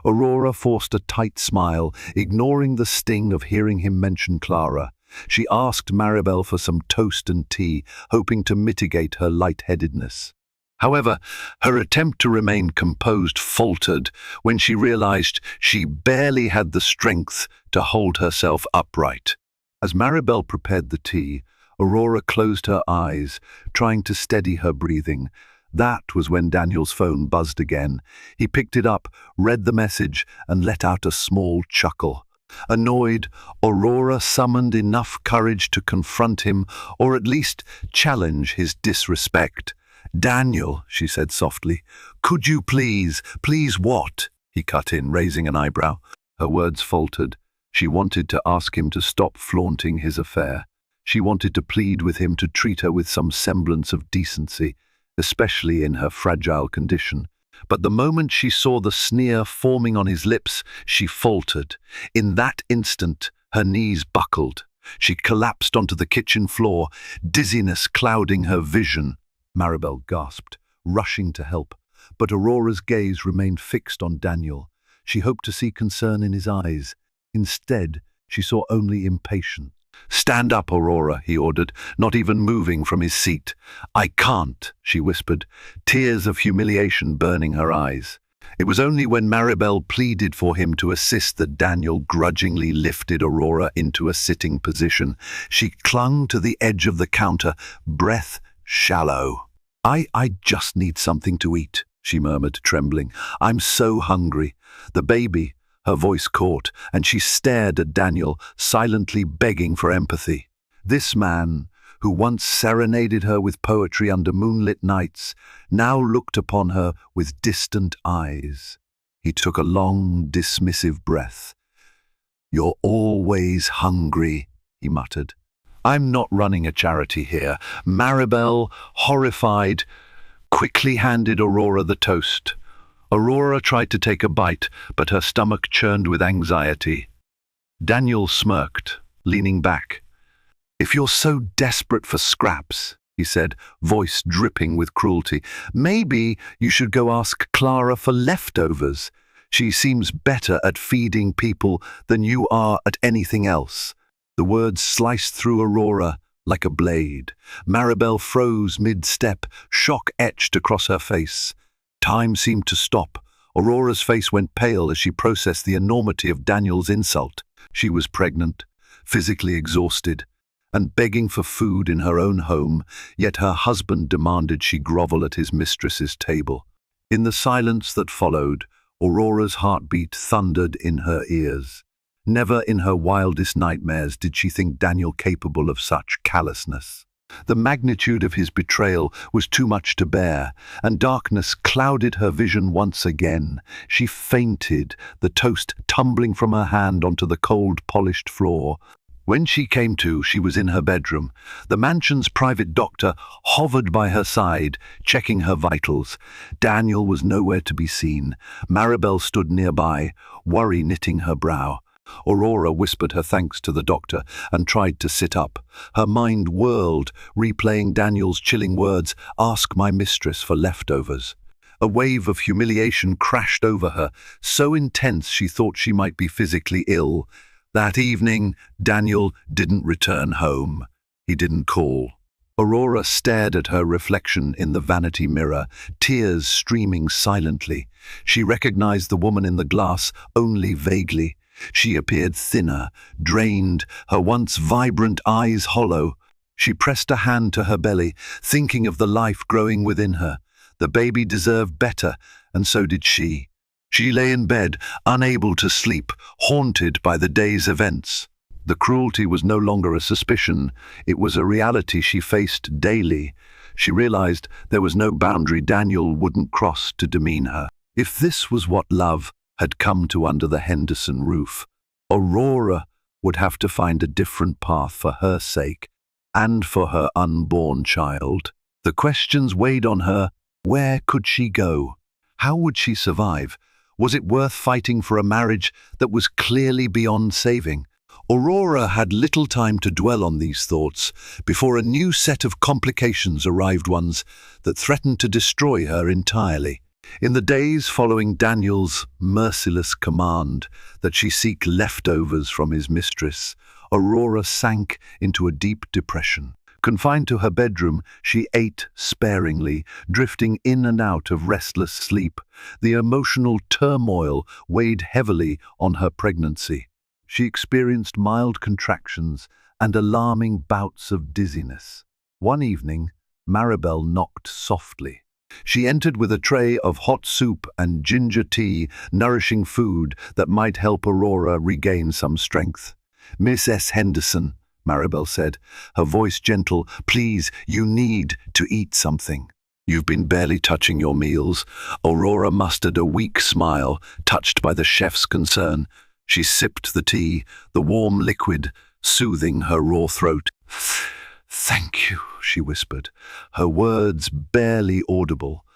Aurora forced a tight smile, ignoring the sting of hearing him mention Clara. She asked Maribel for some toast and tea, hoping to mitigate her lightheadedness. However, her attempt to remain composed faltered when she realized she barely had the strength to hold herself upright. As Maribel prepared the tea, Aurora closed her eyes, trying to steady her breathing. That was when Daniel's phone buzzed again. He picked it up, read the message, and let out a small chuckle. Annoyed, Aurora summoned enough courage to confront him, or at least challenge his disrespect. "Daniel," she said softly, "could you please what?" He cut in, raising an eyebrow. Her words faltered. She wanted to ask him to stop flaunting his affair. She wanted to plead with him to treat her with some semblance of decency, especially in her fragile condition. But the moment she saw the sneer forming on his lips, she faltered. In that instant, her knees buckled. She collapsed onto the kitchen floor, dizziness clouding her vision. Maribel gasped, rushing to help, but Aurora's gaze remained fixed on Daniel. She hoped to see concern in his eyes. Instead, she saw only impatience. "Stand up, Aurora," he ordered, not even moving from his seat. "I can't," she whispered, tears of humiliation burning her eyes. It was only when Maribel pleaded for him to assist that Daniel grudgingly lifted Aurora into a sitting position. She clung to the edge of the counter, breath shallow. I just need something to eat," she murmured, trembling. "I'm so hungry." The baby, her voice caught, and she stared at Daniel, silently begging for empathy. This man, who once serenaded her with poetry under moonlit nights, now looked upon her with distant eyes. He took a long, dismissive breath. "You're always hungry," he muttered. "I'm not running a charity here." Maribel, horrified, quickly handed Aurora the toast. Aurora tried to take a bite, but her stomach churned with anxiety. Daniel smirked, leaning back. "If you're so desperate for scraps," he said, voice dripping with cruelty, "maybe you should go ask Clara for leftovers. She seems better at feeding people than you are at anything else." The words sliced through Aurora like a blade. Maribel froze mid-step, shock etched across her face. Time seemed to stop. Aurora's face went pale as she processed the enormity of Daniel's insult. She was pregnant, physically exhausted, and begging for food in her own home, yet her husband demanded she grovel at his mistress's table. In the silence that followed, Aurora's heartbeat thundered in her ears. Never in her wildest nightmares did she think Daniel capable of such callousness. The magnitude of his betrayal was too much to bear, and darkness clouded her vision once again. She fainted, the toast tumbling from her hand onto the cold, polished floor. When she came to, she was in her bedroom. The mansion's private doctor hovered by her side, checking her vitals. Daniel was nowhere to be seen. Maribel stood nearby, worry knitting her brow. Aurora whispered her thanks to the doctor and tried to sit up. Her mind whirled, replaying Daniel's chilling words, "Ask my mistress for leftovers." A wave of humiliation crashed over her, so intense she thought she might be physically ill. That evening, Daniel didn't return home. He didn't call. Aurora stared at her reflection in the vanity mirror, tears streaming silently. She recognized the woman in the glass only vaguely. She appeared thinner, drained, her once vibrant eyes hollow. She pressed a hand to her belly, thinking of the life growing within her. The baby deserved better, and so did she. She lay in bed, unable to sleep, haunted by the day's events. The cruelty was no longer a suspicion. It was a reality she faced daily. She realized there was no boundary Daniel wouldn't cross to demean her. If this was what love had come to under the Henderson roof, Aurora would have to find a different path for her sake and for her unborn child. The questions weighed on her. Where could she go? How would she survive? Was it worth fighting for a marriage that was clearly beyond saving? Aurora had little time to dwell on these thoughts before a new set of complications arrived, ones that threatened to destroy her entirely. In the days following Daniel's merciless command that she seek leftovers from his mistress, Aurora sank into a deep depression. Confined to her bedroom, she ate sparingly, drifting in and out of restless sleep. The emotional turmoil weighed heavily on her pregnancy. She experienced mild contractions and alarming bouts of dizziness. One evening, Maribel knocked softly. She entered with a tray of hot soup and ginger tea, nourishing food that might help Aurora regain some strength. "Miss S. Henderson," Maribel said, her voice gentle, "please, you need to eat something. You've been barely touching your meals." Aurora mustered a weak smile, touched by the chef's concern. She sipped the tea, the warm liquid soothing her raw throat. "Thank you," she whispered, her words barely audible.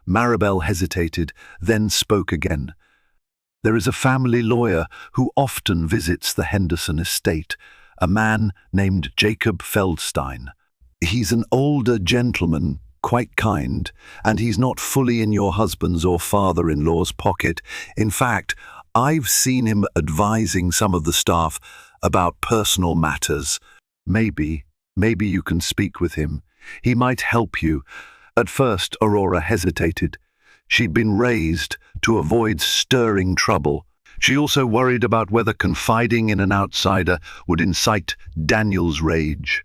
Maribel hesitated, then spoke again. "There is a family lawyer who often visits the Henderson estate, a man named Jacob Feldstein. He's an older gentleman, quite kind, and he's not fully in your husband's or father-in-law's pocket. In fact, I've seen him advising some of the staff about personal matters. Maybe you can speak with him. He might help you." At first, Aurora hesitated. She'd been raised to avoid stirring trouble. She also worried about whether confiding in an outsider would incite Daniel's rage.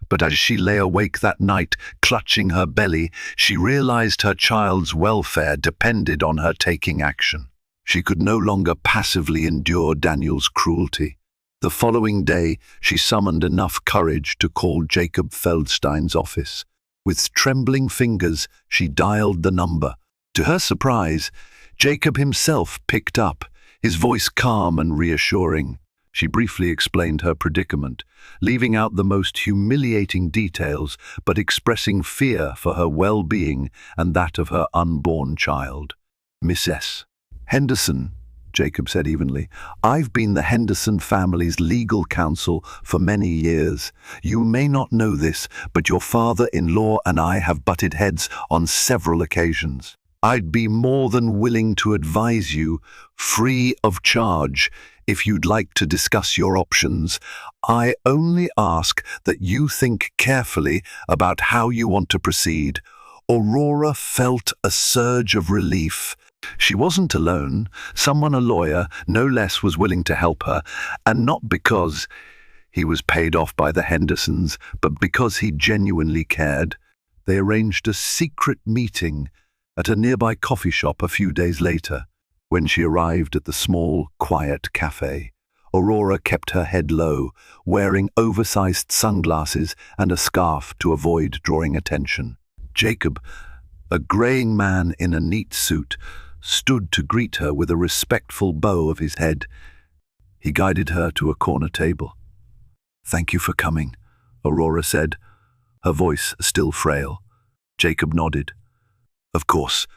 But as she lay awake that night, clutching her belly, she realized her child's welfare depended on her taking action. She could no longer passively endure Daniel's cruelty. The following day, she summoned enough courage to call Jacob Feldstein's office. With trembling fingers, she dialed the number. To her surprise, Jacob himself picked up, his voice calm and reassuring. She briefly explained her predicament, leaving out the most humiliating details, but expressing fear for her well-being and that of her unborn child. "Miss S. Henderson," Jacob said evenly, "I've been the Henderson family's legal counsel for many years. You may not know this, but your father-in-law and I have butted heads on several occasions. I'd be more than willing to advise you, free of charge, if you'd like to discuss your options. I only ask that you think carefully about how you want to proceed. Aurora felt a surge of relief. She wasn't alone. Someone, a lawyer, no less, was willing to help her, and not because he was paid off by the Hendersons, but because he genuinely cared. They arranged a secret meeting at a nearby coffee shop a few days later. When she arrived at the small, quiet cafe, Aurora kept her head low, wearing oversized sunglasses and a scarf to avoid drawing attention. Jacob, a graying man in a neat suit, stood to greet her with a respectful bow of his head. He guided her to a corner table. "Thank you for coming," Aurora said, her voice still frail. Jacob nodded. "Of course.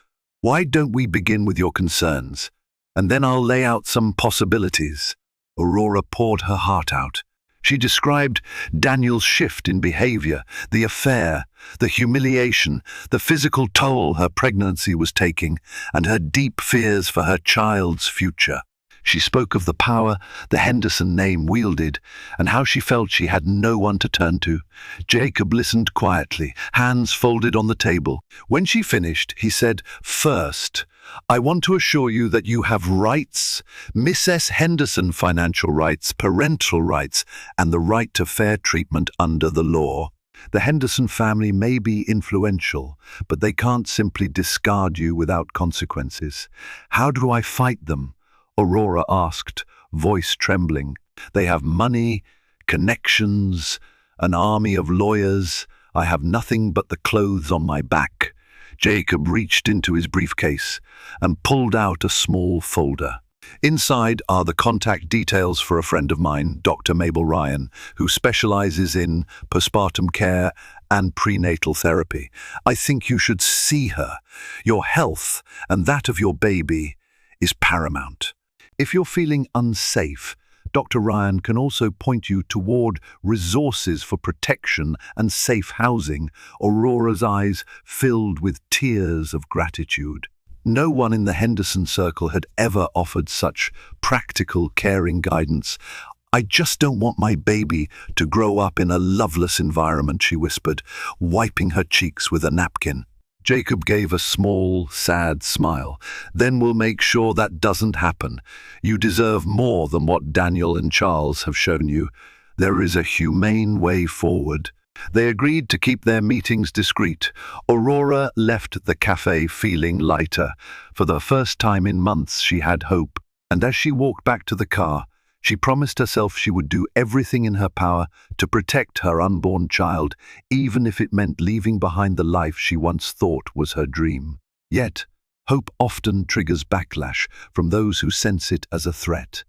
Why don't we begin with your concerns, and then I'll lay out some possibilities." Aurora poured her heart out. She described Daniel's shift in behavior, the affair, the humiliation, the physical toll her pregnancy was taking, and her deep fears for her child's future. She spoke of the power the Henderson name wielded, and how she felt she had no one to turn to. Jacob listened quietly, hands folded on the table. When she finished, he said, "First, I want to assure you that you have rights, Mrs. Henderson financial rights, parental rights, and the right to fair treatment under the law. The Henderson family may be influential, but they can't simply discard you without consequences." "How do I fight them?" Aurora asked, voice trembling. "They have money, connections, an army of lawyers. I have nothing but the clothes on my back." Jacob reached into his briefcase and pulled out a small folder. "Inside are the contact details for a friend of mine, Dr. Mabel Ryan, who specializes in postpartum care and prenatal therapy. I think you should see her. Your health and that of your baby is paramount. If you're feeling unsafe, Dr. Ryan can also point you toward resources for protection and safe housing." Aurora's eyes filled with tears of gratitude. No one in the Henderson circle had ever offered such practical, caring guidance. "I just don't want my baby to grow up in a loveless environment," she whispered, wiping her cheeks with a napkin. Jacob gave a small, sad smile. "Then we'll make sure that doesn't happen. You deserve more than what Daniel and Charles have shown you. There is a humane way forward." They agreed to keep their meetings discreet. Aurora left the cafe feeling lighter. For the first time in months she had hope, and as she walked back to the car, she promised herself she would do everything in her power to protect her unborn child, even if it meant leaving behind the life she once thought was her dream. Yet, hope often triggers backlash from those who sense it as a threat.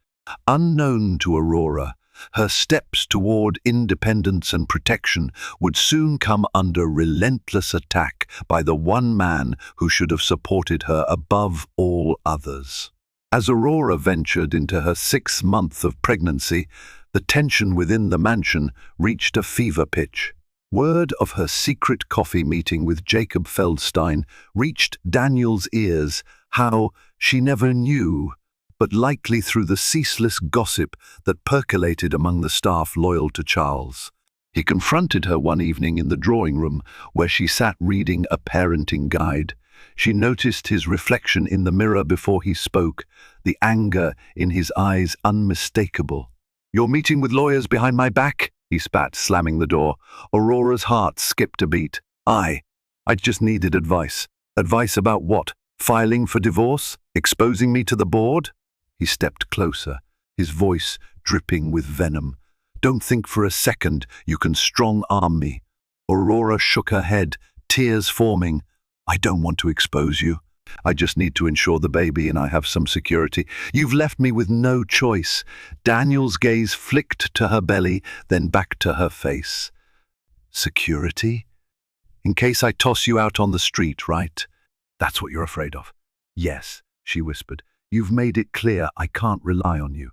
Unknown to Aurora, her steps toward independence and protection would soon come under relentless attack by the one man who should have supported her above all others. As Aurora ventured into her 6th month of pregnancy, the tension within the mansion reached a fever pitch. Word of her secret coffee meeting with Jacob Feldstein reached Daniel's ears, how she never knew, but likely through the ceaseless gossip that percolated among the staff loyal to Charles. He confronted her one evening in the drawing room where she sat reading a parenting guide. She noticed his reflection in the mirror before he spoke, the anger in his eyes unmistakable. "You're meeting with lawyers behind my back?" he spat, slamming the door. Aurora's heart skipped a beat. I just needed advice." "Advice about what? Filing for divorce? Exposing me to the board?" He stepped closer, his voice dripping with venom. "Don't think for a second you can strong-arm me." Aurora shook her head, tears forming. "I don't want to expose you. I just need to ensure the baby and I have some security. You've left me with no choice." Daniel's gaze flicked to her belly, then back to her face. "Security? In case I toss you out on the street, right? That's what you're afraid of." "Yes," she whispered. "You've made it clear I can't rely on you."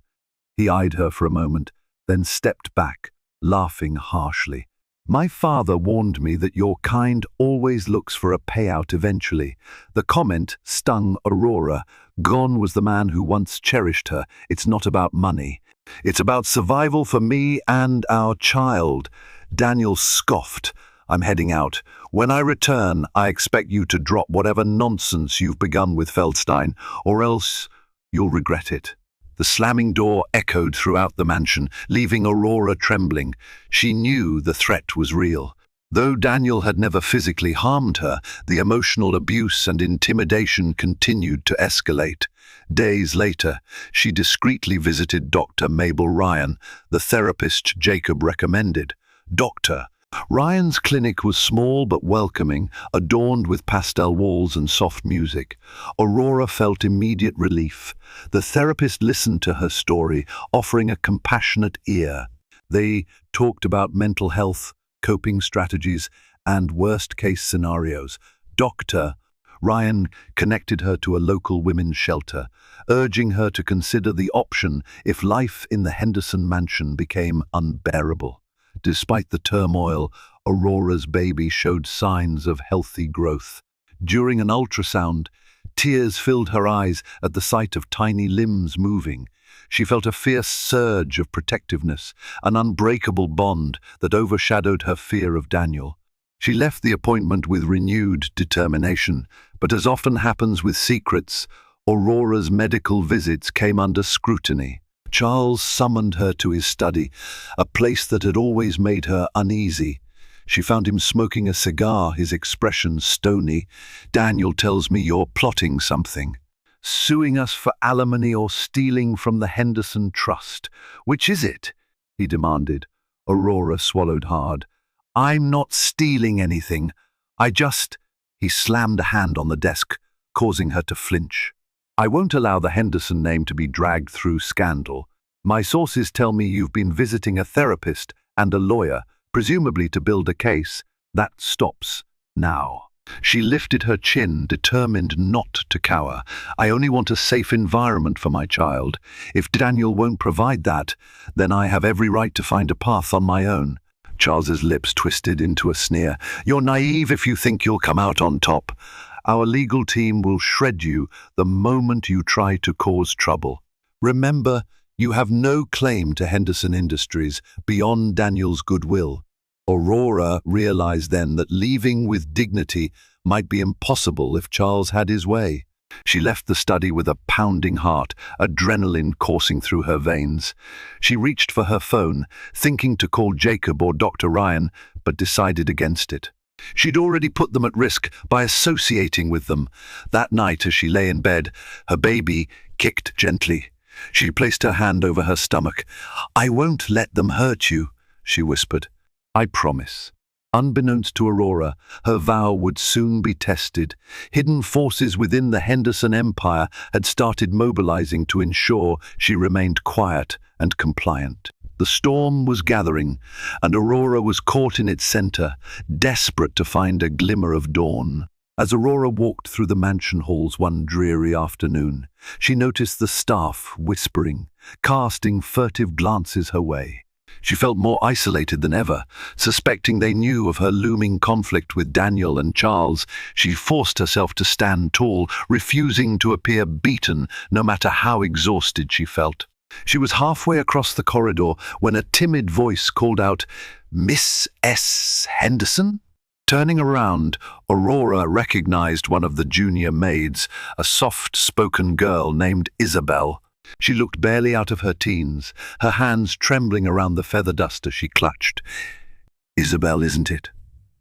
He eyed her for a moment, then stepped back, laughing harshly. "My father warned me that your kind always looks for a payout eventually." The comment stung Aurora. Gone was the man who once cherished her. "It's not about money. It's about survival for me and our child." Daniel scoffed. "I'm heading out. When I return, I expect you to drop whatever nonsense you've begun with Feldstein, or else you'll regret it." The slamming door echoed throughout the mansion, leaving Aurora trembling. She knew the threat was real. Though Daniel had never physically harmed her, the emotional abuse and intimidation continued to escalate. Days later, she discreetly visited Dr. Mabel Ryan, the therapist Jacob recommended. Doctor. Ryan's clinic was small but welcoming, adorned with pastel walls and soft music. Aurora felt immediate relief. The therapist listened to her story, offering a compassionate ear. They talked about mental health, coping strategies, and worst-case scenarios. Dr. Ryan connected her to a local women's shelter, urging her to consider the option if life in the Henderson mansion became unbearable. Despite the turmoil, Aurora's baby showed signs of healthy growth. During an ultrasound, tears filled her eyes at the sight of tiny limbs moving. She felt a fierce surge of protectiveness, an unbreakable bond that overshadowed her fear of Daniel. She left the appointment with renewed determination, but as often happens with secrets, Aurora's medical visits came under scrutiny. Charles summoned her to his study, a place that had always made her uneasy. She found him smoking a cigar, his expression stony. "Daniel tells me you're plotting something. Suing us for alimony or stealing from the Henderson Trust. Which is it?" he demanded. Aurora swallowed hard. "I'm not stealing anything. He slammed a hand on the desk, causing her to flinch. "I won't allow the Henderson name to be dragged through scandal. My sources tell me you've been visiting a therapist and a lawyer, presumably to build a case. That stops now." She lifted her chin, determined not to cower. "I only want a safe environment for my child. If Daniel won't provide that, then I have every right to find a path on my own." Charles's lips twisted into a sneer. "You're naive if you think you'll come out on top. Our legal team will shred you the moment you try to cause trouble. Remember, you have no claim to Henderson Industries beyond Daniel's goodwill." Aurora realized then that leaving with dignity might be impossible if Charles had his way. She left the study with a pounding heart, adrenaline coursing through her veins. She reached for her phone, thinking to call Jacob or Dr. Ryan, but decided against it. She'd already put them at risk by associating with them. That night, as she lay in bed, her baby kicked gently. She placed her hand over her stomach. "I won't let them hurt you," she whispered. "I promise." Unbeknownst to Aurora, her vow would soon be tested. Hidden forces within the Henderson Empire had started mobilizing to ensure she remained quiet and compliant. The storm was gathering, and Aurora was caught in its center, desperate to find a glimmer of dawn. As Aurora walked through the mansion halls one dreary afternoon, she noticed the staff whispering, casting furtive glances her way. She felt more isolated than ever. Suspecting they knew of her looming conflict with Daniel and Charles, she forced herself to stand tall, refusing to appear beaten, no matter how exhausted she felt. She was halfway across the corridor when a timid voice called out, "Miss S. Henderson?" Turning around, Aurora recognized one of the junior maids, a soft-spoken girl named Isabel. She looked barely out of her teens, her hands trembling around the feather duster she clutched. "Isabel, isn't it?"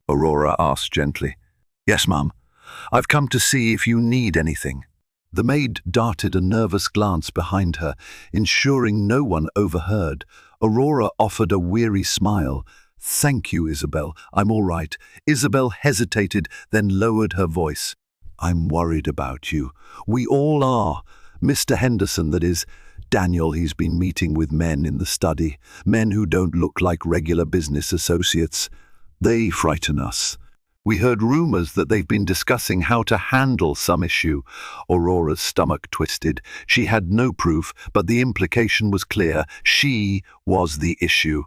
Aurora asked gently. "Yes, Mum. I've come to see if you need anything." The maid darted a nervous glance behind her, ensuring no one overheard. Aurora offered a weary smile. "Thank you, Isabel. I'm all right." Isabel hesitated, then lowered her voice. "I'm worried about you. We all are. Mr. Henderson, that is. Daniel, he's been meeting with men in the study, men who don't look like regular business associates. They frighten us. We heard rumors that they've been discussing how to handle some issue." Aurora's stomach twisted. She had no proof, but the implication was clear. She was the issue.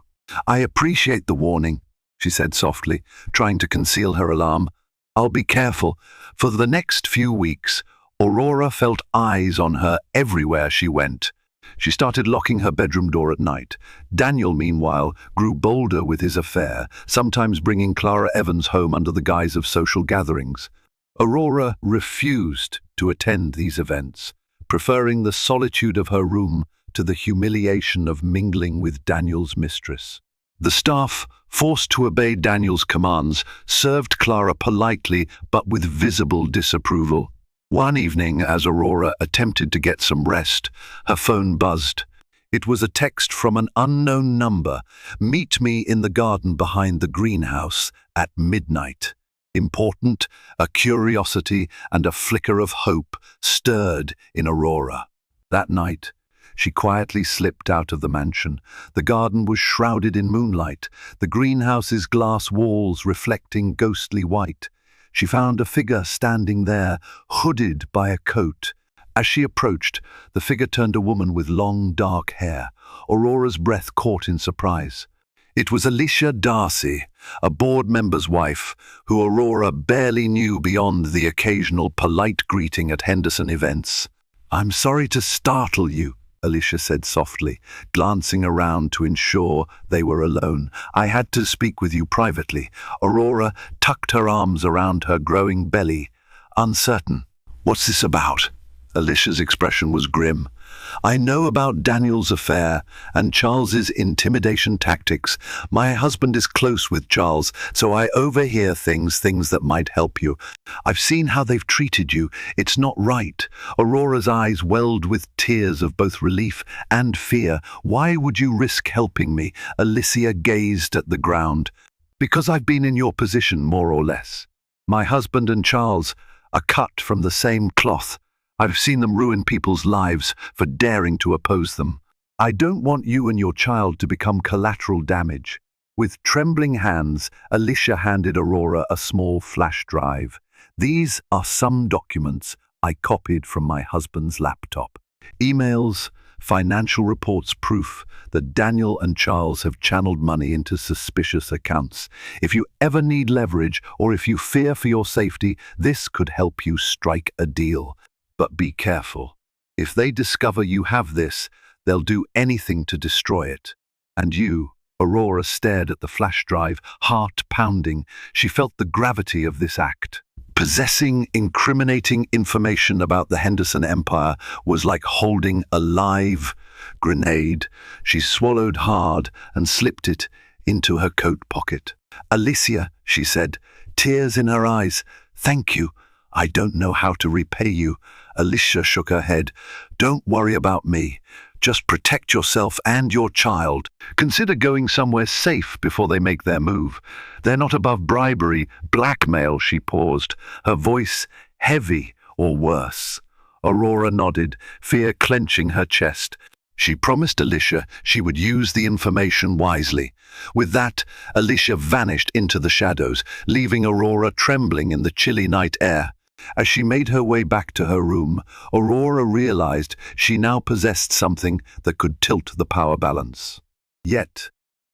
"I appreciate the warning," she said softly, trying to conceal her alarm. "I'll be careful." For the next few weeks, Aurora felt eyes on her everywhere she went. She started locking her bedroom door at night. Daniel, meanwhile, grew bolder with his affair, sometimes bringing Clara Evans home under the guise of social gatherings. Aurora refused to attend these events, preferring the solitude of her room to the humiliation of mingling with Daniel's mistress. The staff, forced to obey Daniel's commands, served Clara politely but with visible disapproval. One evening, as Aurora attempted to get some rest, her phone buzzed. It was a text from an unknown number. "Meet me in the garden behind the greenhouse at midnight." Important, a curiosity and a flicker of hope stirred in Aurora. That night, she quietly slipped out of the mansion. The garden was shrouded in moonlight, the greenhouse's glass walls reflecting ghostly white. She found a figure standing there, hooded by a coat. As she approached, the figure turned a woman with long, dark hair. Aurora's breath caught in surprise. It was Alicia Darcy, a board member's wife, who Aurora barely knew beyond the occasional polite greeting at Henderson events. "I'm sorry to startle you," Alicia said softly, glancing around to ensure they were alone. "I had to speak with you privately." Aurora tucked her arms around her growing belly, uncertain. "What's this about?" Alicia's expression was grim. "I know about Daniel's affair and Charles's intimidation tactics. My husband is close with Charles, so I overhear things that might help you. I've seen how they've treated you. It's not right." Aurora's eyes welled with tears of both relief and fear. "Why would you risk helping me?" Alicia gazed at the ground. "Because I've been in your position, more or less. My husband and Charles are cut from the same cloth. I've seen them ruin people's lives for daring to oppose them. I don't want you and your child to become collateral damage." With trembling hands, Alicia handed Aurora a small flash drive. "These are some documents I copied from my husband's laptop. Emails, financial reports, proof that Daniel and Charles have channeled money into suspicious accounts. If you ever need leverage or if you fear for your safety, this could help you strike a deal. But be careful. If they discover you have this, they'll do anything to destroy it." "And you?" Aurora stared at the flash drive, heart pounding. She felt the gravity of this act. Possessing incriminating information about the Henderson Empire was like holding a live grenade. She swallowed hard and slipped it into her coat pocket. "Alicia," she said, tears in her eyes, "thank you. I don't know how to repay you." Alicia shook her head. "Don't worry about me. Just protect yourself and your child. Consider going somewhere safe before they make their move. They're not above bribery, blackmail." She paused, her voice heavy or worse. Aurora nodded, fear clenching her chest. She promised Alicia she would use the information wisely. With that, Alicia vanished into the shadows, leaving Aurora trembling in the chilly night air. As she made her way back to her room, Aurora realized she now possessed something that could tilt the power balance. Yet,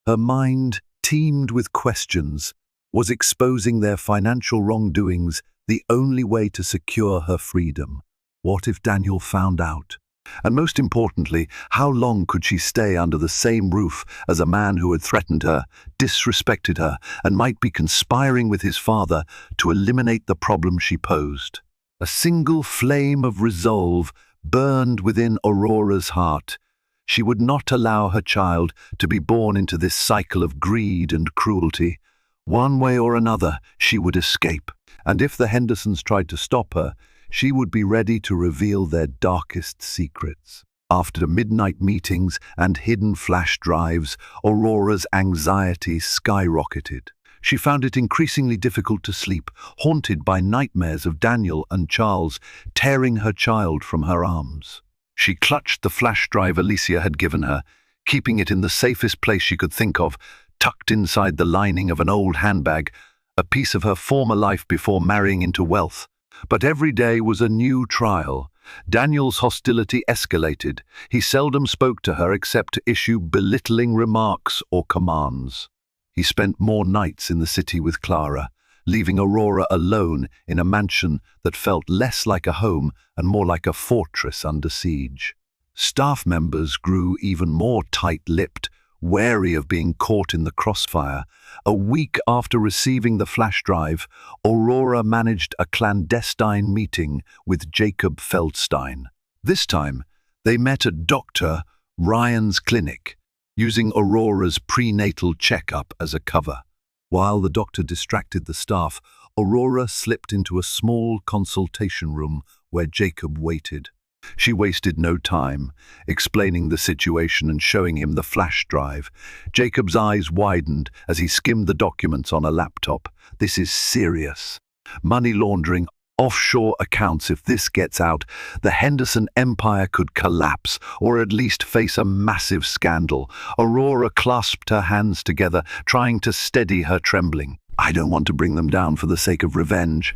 her mind teemed with questions. Was exposing their financial wrongdoings the only way to secure her freedom? What if Daniel found out? And most importantly, how long could she stay under the same roof as a man who had threatened her, disrespected her, and might be conspiring with his father to eliminate the problem she posed? A single flame of resolve burned within Aurora's heart. She would not allow her child to be born into this cycle of greed and cruelty. One way or another, she would escape. And if the Hendersons tried to stop her, she would be ready to reveal their darkest secrets. After midnight meetings and hidden flash drives, Aurora's anxiety skyrocketed. She found it increasingly difficult to sleep, haunted by nightmares of Daniel and Charles tearing her child from her arms. She clutched the flash drive Alicia had given her, keeping it in the safest place she could think of, tucked inside the lining of an old handbag, a piece of her former life before marrying into wealth. But every day was a new trial. Daniel's hostility escalated. He seldom spoke to her except to issue belittling remarks or commands. He spent more nights in the city with Clara, leaving Aurora alone in a mansion that felt less like a home and more like a fortress under siege. Staff members grew even more tight-lipped, wary of being caught in the crossfire. A week after receiving the flash drive, Aurora managed a clandestine meeting with Jacob Feldstein. This time, they met at Dr. Ryan's clinic, using Aurora's prenatal checkup as a cover. While the doctor distracted the staff, Aurora slipped into a small consultation room where Jacob waited. She wasted no time, explaining the situation and showing him the flash drive. Jacob's eyes widened as he skimmed the documents on a laptop. This is serious. Money laundering, offshore accounts. If this gets out, the Henderson empire could collapse, or at least face a massive scandal. Aurora clasped her hands together, trying to steady her trembling. I don't want to bring them down for the sake of revenge.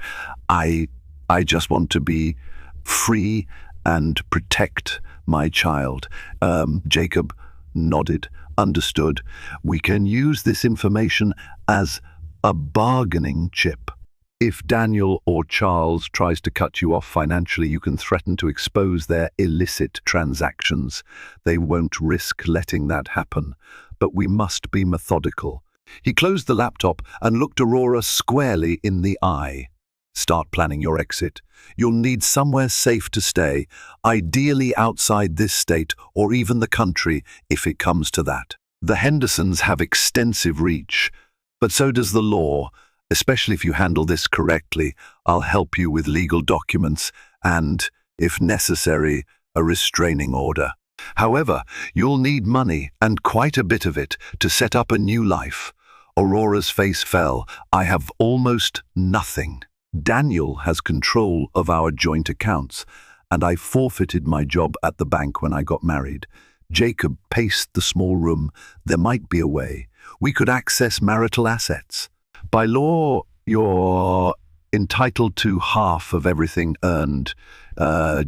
I just want to be free and protect my child. Jacob nodded. Understood. We can use this information as a bargaining chip. If Daniel or Charles tries to cut you off financially, you can threaten to expose their illicit transactions. They won't risk letting that happen, but we must be methodical. He closed the laptop and looked Aurora squarely in the eye. Start planning your exit. You'll need somewhere safe to stay, ideally outside this state or even the country if it comes to that. The Hendersons have extensive reach, but so does the law. Especially if you handle this correctly, I'll help you with legal documents and, if necessary, a restraining order. However, you'll need money, and quite a bit of it, to set up a new life. Aurora's face fell. I have almost nothing. Daniel has control of our joint accounts, and I forfeited my job at the bank when I got married. Jacob paced the small room. There might be a way. We could access marital assets. By law, you're entitled to half of everything earned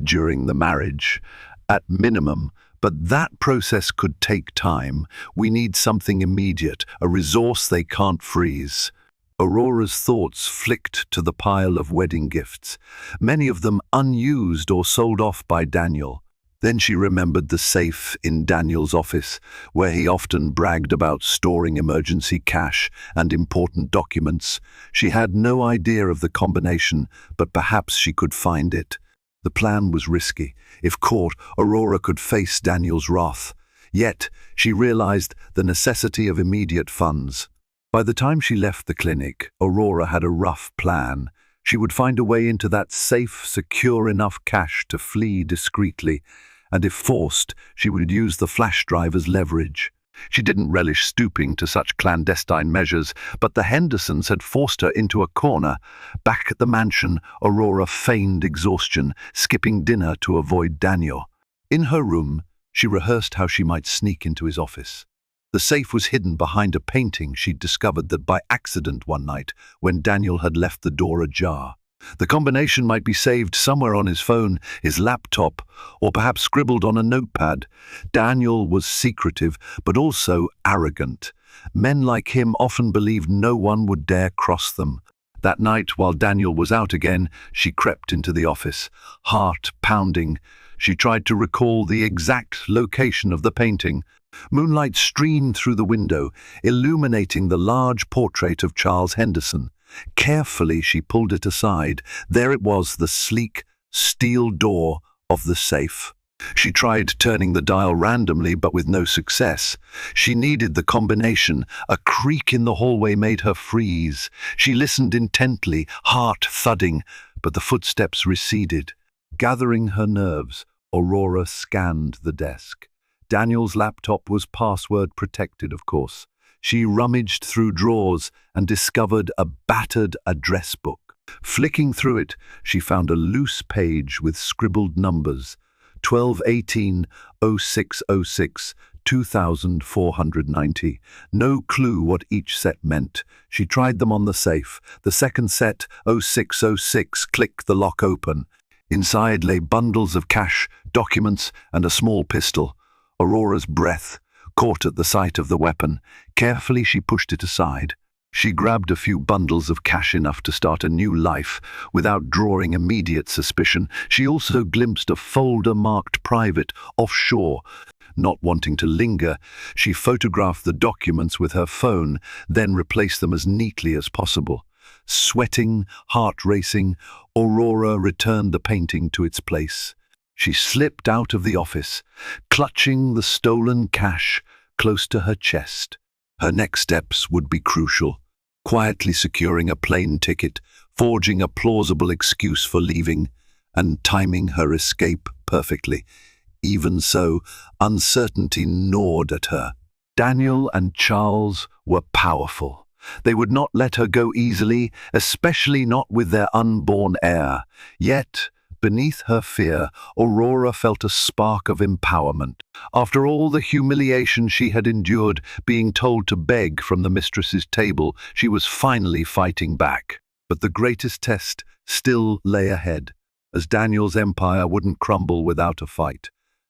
during the marriage, at minimum, but that process could take time. We need something immediate, a resource they can't freeze. Aurora's thoughts flicked to the pile of wedding gifts, many of them unused or sold off by Daniel. Then she remembered the safe in Daniel's office, where he often bragged about storing emergency cash and important documents. She had no idea of the combination, but perhaps she could find it. The plan was risky. If caught, Aurora could face Daniel's wrath. Yet, she realized the necessity of immediate funds. By the time she left the clinic, Aurora had a rough plan. She would find a way into that safe, secure enough cash to flee discreetly, and if forced, she would use the flash drive as leverage. She didn't relish stooping to such clandestine measures, but the Hendersons had forced her into a corner. Back at the mansion, Aurora feigned exhaustion, skipping dinner to avoid Daniel. In her room, she rehearsed how she might sneak into his office. The safe was hidden behind a painting she'd discovered that by accident one night when Daniel had left the door ajar. The combination might be saved somewhere on his phone, his laptop, or perhaps scribbled on a notepad. Daniel was secretive, but also arrogant. Men like him often believed no one would dare cross them. That night, while Daniel was out again, she crept into the office, heart pounding. She tried to recall the exact location of the painting. Moonlight streamed through the window, illuminating the large portrait of Charles Henderson. Carefully, she pulled it aside. There it was, the sleek steel door of the safe. She tried turning the dial randomly, but with no success. She needed the combination. A creak in the hallway made her freeze. She listened intently, heart thudding, but the footsteps receded. Gathering her nerves, Aurora scanned the desk. Daniel's laptop was password protected, of course. She rummaged through drawers and discovered a battered address book. Flicking through it, she found a loose page with scribbled numbers. 1218-0606, 2490. No clue what each set meant. She tried them on the safe. The second set, 0606, clicked the lock open. Inside lay bundles of cash, documents, and a small pistol. Aurora's breath caught at the sight of the weapon. Carefully she pushed it aside. She grabbed a few bundles of cash enough to start a new life without drawing immediate suspicion. She also glimpsed a folder marked private offshore. Not wanting to linger, she photographed the documents with her phone, then replaced them as neatly as possible. Sweating, heart racing, Aurora returned the painting to its place. She slipped out of the office, clutching the stolen cash close to her chest. Her next steps would be crucial. Quietly securing a plane ticket, forging a plausible excuse for leaving, and timing her escape perfectly. Even so, uncertainty gnawed at her. Daniel and Charles were powerful. They would not let her go easily, especially not with their unborn heir. Yet, beneath her fear, Aurora felt a spark of empowerment. After all the humiliation she had endured, being told to beg from the mistress's table, she was finally fighting back. But the greatest test still lay ahead, as Daniel's empire wouldn't crumble without a fight.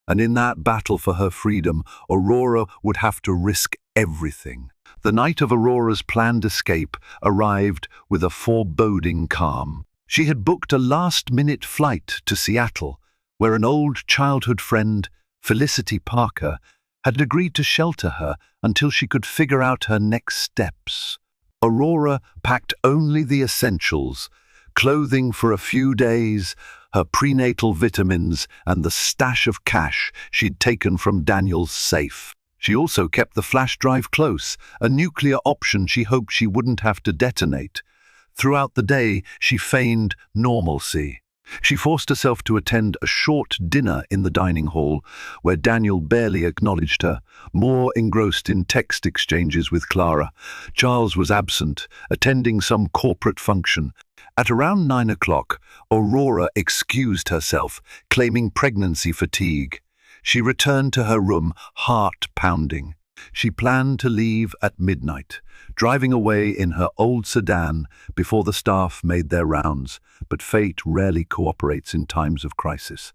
And in that battle for her freedom, Aurora would have to risk everything. The night of Aurora's planned escape arrived with a foreboding calm. She had booked a last-minute flight to Seattle, where an old childhood friend, Felicity Parker, had agreed to shelter her until she could figure out her next steps. Aurora packed only the essentials, clothing for a few days, her prenatal vitamins, and the stash of cash she'd taken from Daniel's safe. She also kept the flash drive close, a nuclear option she hoped she wouldn't have to detonate. Throughout the day, she feigned normalcy. She forced herself to attend a short dinner in the dining hall, where Daniel barely acknowledged her, more engrossed in text exchanges with Clara. Charles was absent, attending some corporate function. At around 9 o'clock, Aurora excused herself, claiming pregnancy fatigue. She returned to her room, heart pounding. She planned to leave at midnight, driving away in her old sedan before the staff made their rounds, but fate rarely cooperates in times of crisis.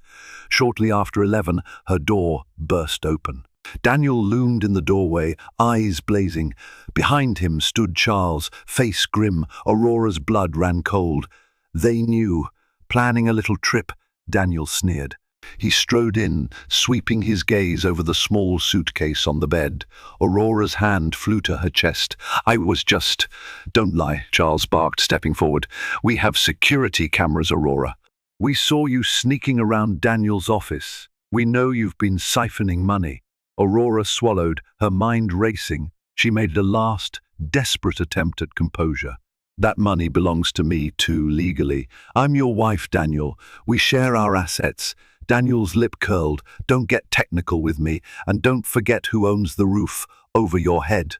Shortly after 11, her door burst open. Daniel loomed in the doorway, eyes blazing. Behind him stood Charles, face grim. Aurora's blood ran cold. They knew. Planning a little trip, Daniel sneered. He strode in, sweeping his gaze over the small suitcase on the bed. Aurora's hand flew to her chest. "I was just—" "Don't lie," Charles barked, stepping forward. "We have security cameras, Aurora. We saw you sneaking around Daniel's office. We know you've been siphoning money." Aurora swallowed, her mind racing. She made a last, desperate attempt at composure. "That money belongs to me, too, legally. I'm your wife, Daniel. We share our assets." Daniel's lip curled. "Don't get technical with me, and don't forget who owns the roof over your head."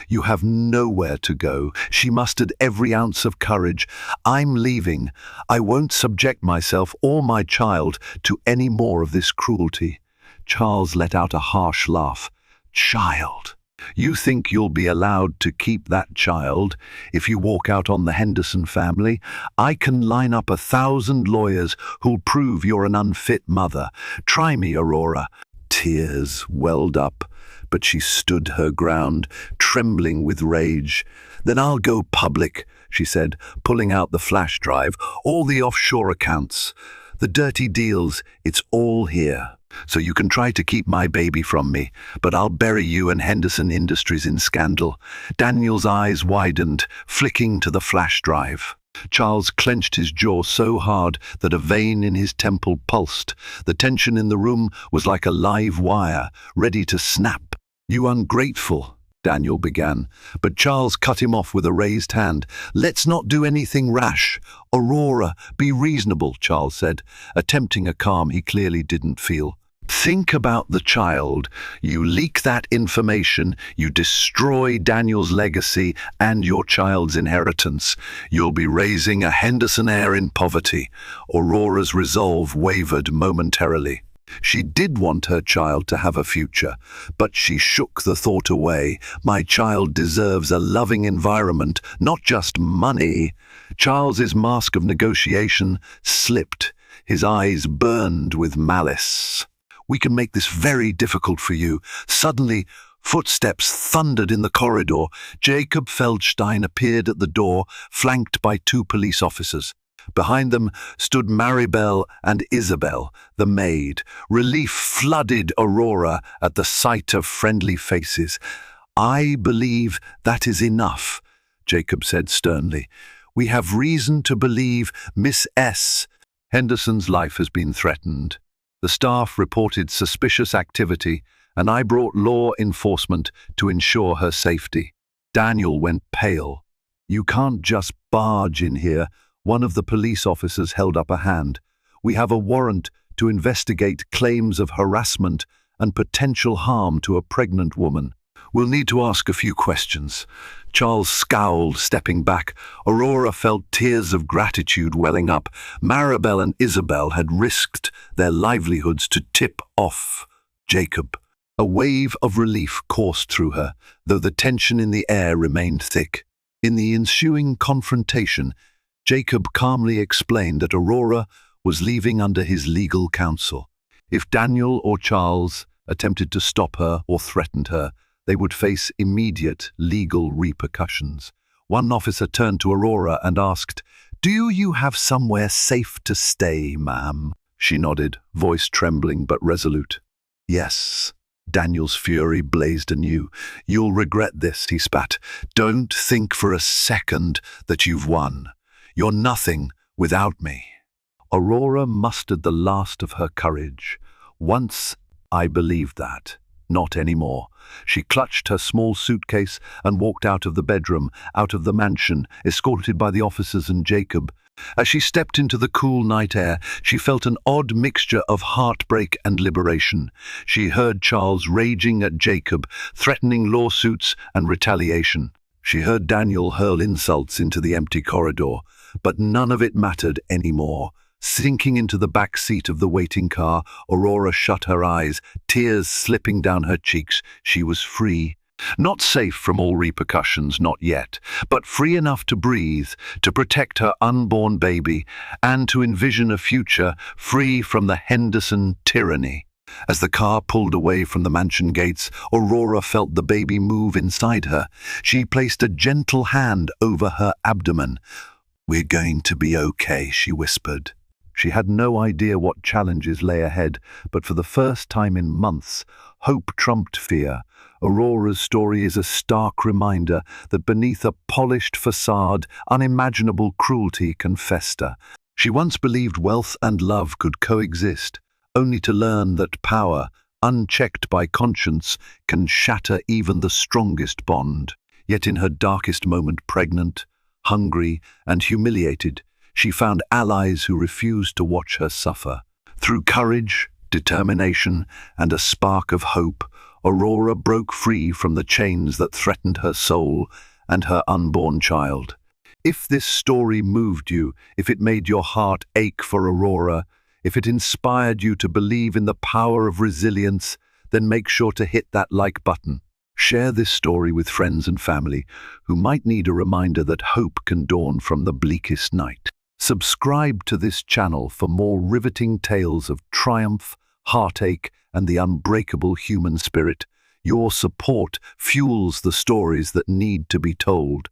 "You have nowhere to go." She mustered every ounce of courage. "I'm leaving. I won't subject myself or my child to any more of this cruelty." Charles let out a harsh laugh. "Child? You think you'll be allowed to keep that child if you walk out on the Henderson family? I can line up 1,000 lawyers who'll prove you're an unfit mother. Try me, Aurora." Tears welled up, but she stood her ground, trembling with rage. "Then I'll go public," she said, pulling out the flash drive. "All the offshore accounts, the dirty deals, it's all here. So you can try to keep my baby from me, but I'll bury you and Henderson Industries in scandal." Daniel's eyes widened, flicking to the flash drive. Charles clenched his jaw so hard that a vein in his temple pulsed. The tension in the room was like a live wire, ready to snap. "You ungrateful," Daniel began, but Charles cut him off with a raised hand. "Let's not do anything rash." "Aurora, be reasonable," Charles said, attempting a calm he clearly didn't feel. "Think about the child. You leak that information, you destroy Daniel's legacy and your child's inheritance. You'll be raising a Henderson heir in poverty." Aurora's resolve wavered momentarily. She did want her child to have a future, but she shook the thought away. "My child deserves a loving environment, not just money." Charles's mask of negotiation slipped. His eyes burned with malice. "We can make this very difficult for you." Suddenly, Footsteps thundered in the corridor. Jacob Feldstein appeared at the door, flanked by 2 police officers. Behind them stood Maribel and Isabel, the maid. Relief flooded Aurora at the sight of friendly faces. "I believe that is enough," Jacob said sternly. "We have reason to believe Miss S. Henderson's life has been threatened. The staff reported suspicious activity, and I brought law enforcement to ensure her safety." Daniel went pale. "You can't just barge in here." One of the police officers held up a hand. "We have a warrant to investigate claims of harassment and potential harm to a pregnant woman. We'll need to ask a few questions." Charles scowled, stepping back. Aurora felt tears of gratitude welling up. Maribel and Isabel had risked their livelihoods to tip off Jacob. A wave of relief coursed through her, though the tension in the air remained thick. In the ensuing confrontation, Jacob calmly explained that Aurora was leaving under his legal counsel. If Daniel or Charles attempted to stop her or threatened her, they would face immediate legal repercussions. One officer turned to Aurora and asked, "Do you have somewhere safe to stay, ma'am?" She nodded, voice trembling but resolute. "Yes." Daniel's fury blazed anew. "You'll regret this," he spat. "Don't think for a second that you've won. You're nothing without me." Aurora mustered the last of her courage. "Once I believed that. Not anymore." She clutched her small suitcase and walked out of the bedroom, out of the mansion, escorted by the officers and Jacob. As she stepped into the cool night air, she felt an odd mixture of heartbreak and liberation. She heard Charles raging at Jacob, threatening lawsuits and retaliation. She heard Daniel hurl insults into the empty corridor, but none of it mattered anymore. Sinking into the back seat of the waiting car, Aurora shut her eyes, tears slipping down her cheeks. She was free. Not safe from all repercussions, not yet, but free enough to breathe, to protect her unborn baby, and to envision a future free from the Henderson tyranny. As the car pulled away from the mansion gates, Aurora felt the baby move inside her. She placed a gentle hand over her abdomen. "We're going to be okay," she whispered. She had no idea what challenges lay ahead, but for the first time in months, hope trumped fear. Aurora's story is a stark reminder that beneath a polished facade, unimaginable cruelty can fester. She once believed wealth and love could coexist, only to learn that power, unchecked by conscience, can shatter even the strongest bond. Yet in her darkest moment, pregnant, hungry, and humiliated, she found allies who refused to watch her suffer. Through courage, determination, and a spark of hope, Aurora broke free from the chains that threatened her soul and her unborn child. If this story moved you, if it made your heart ache for Aurora, if it inspired you to believe in the power of resilience, then make sure to hit that like button. Share this story with friends and family who might need a reminder that hope can dawn from the bleakest night. Subscribe to this channel for more riveting tales of triumph, heartache, and the unbreakable human spirit. Your support fuels the stories that need to be told.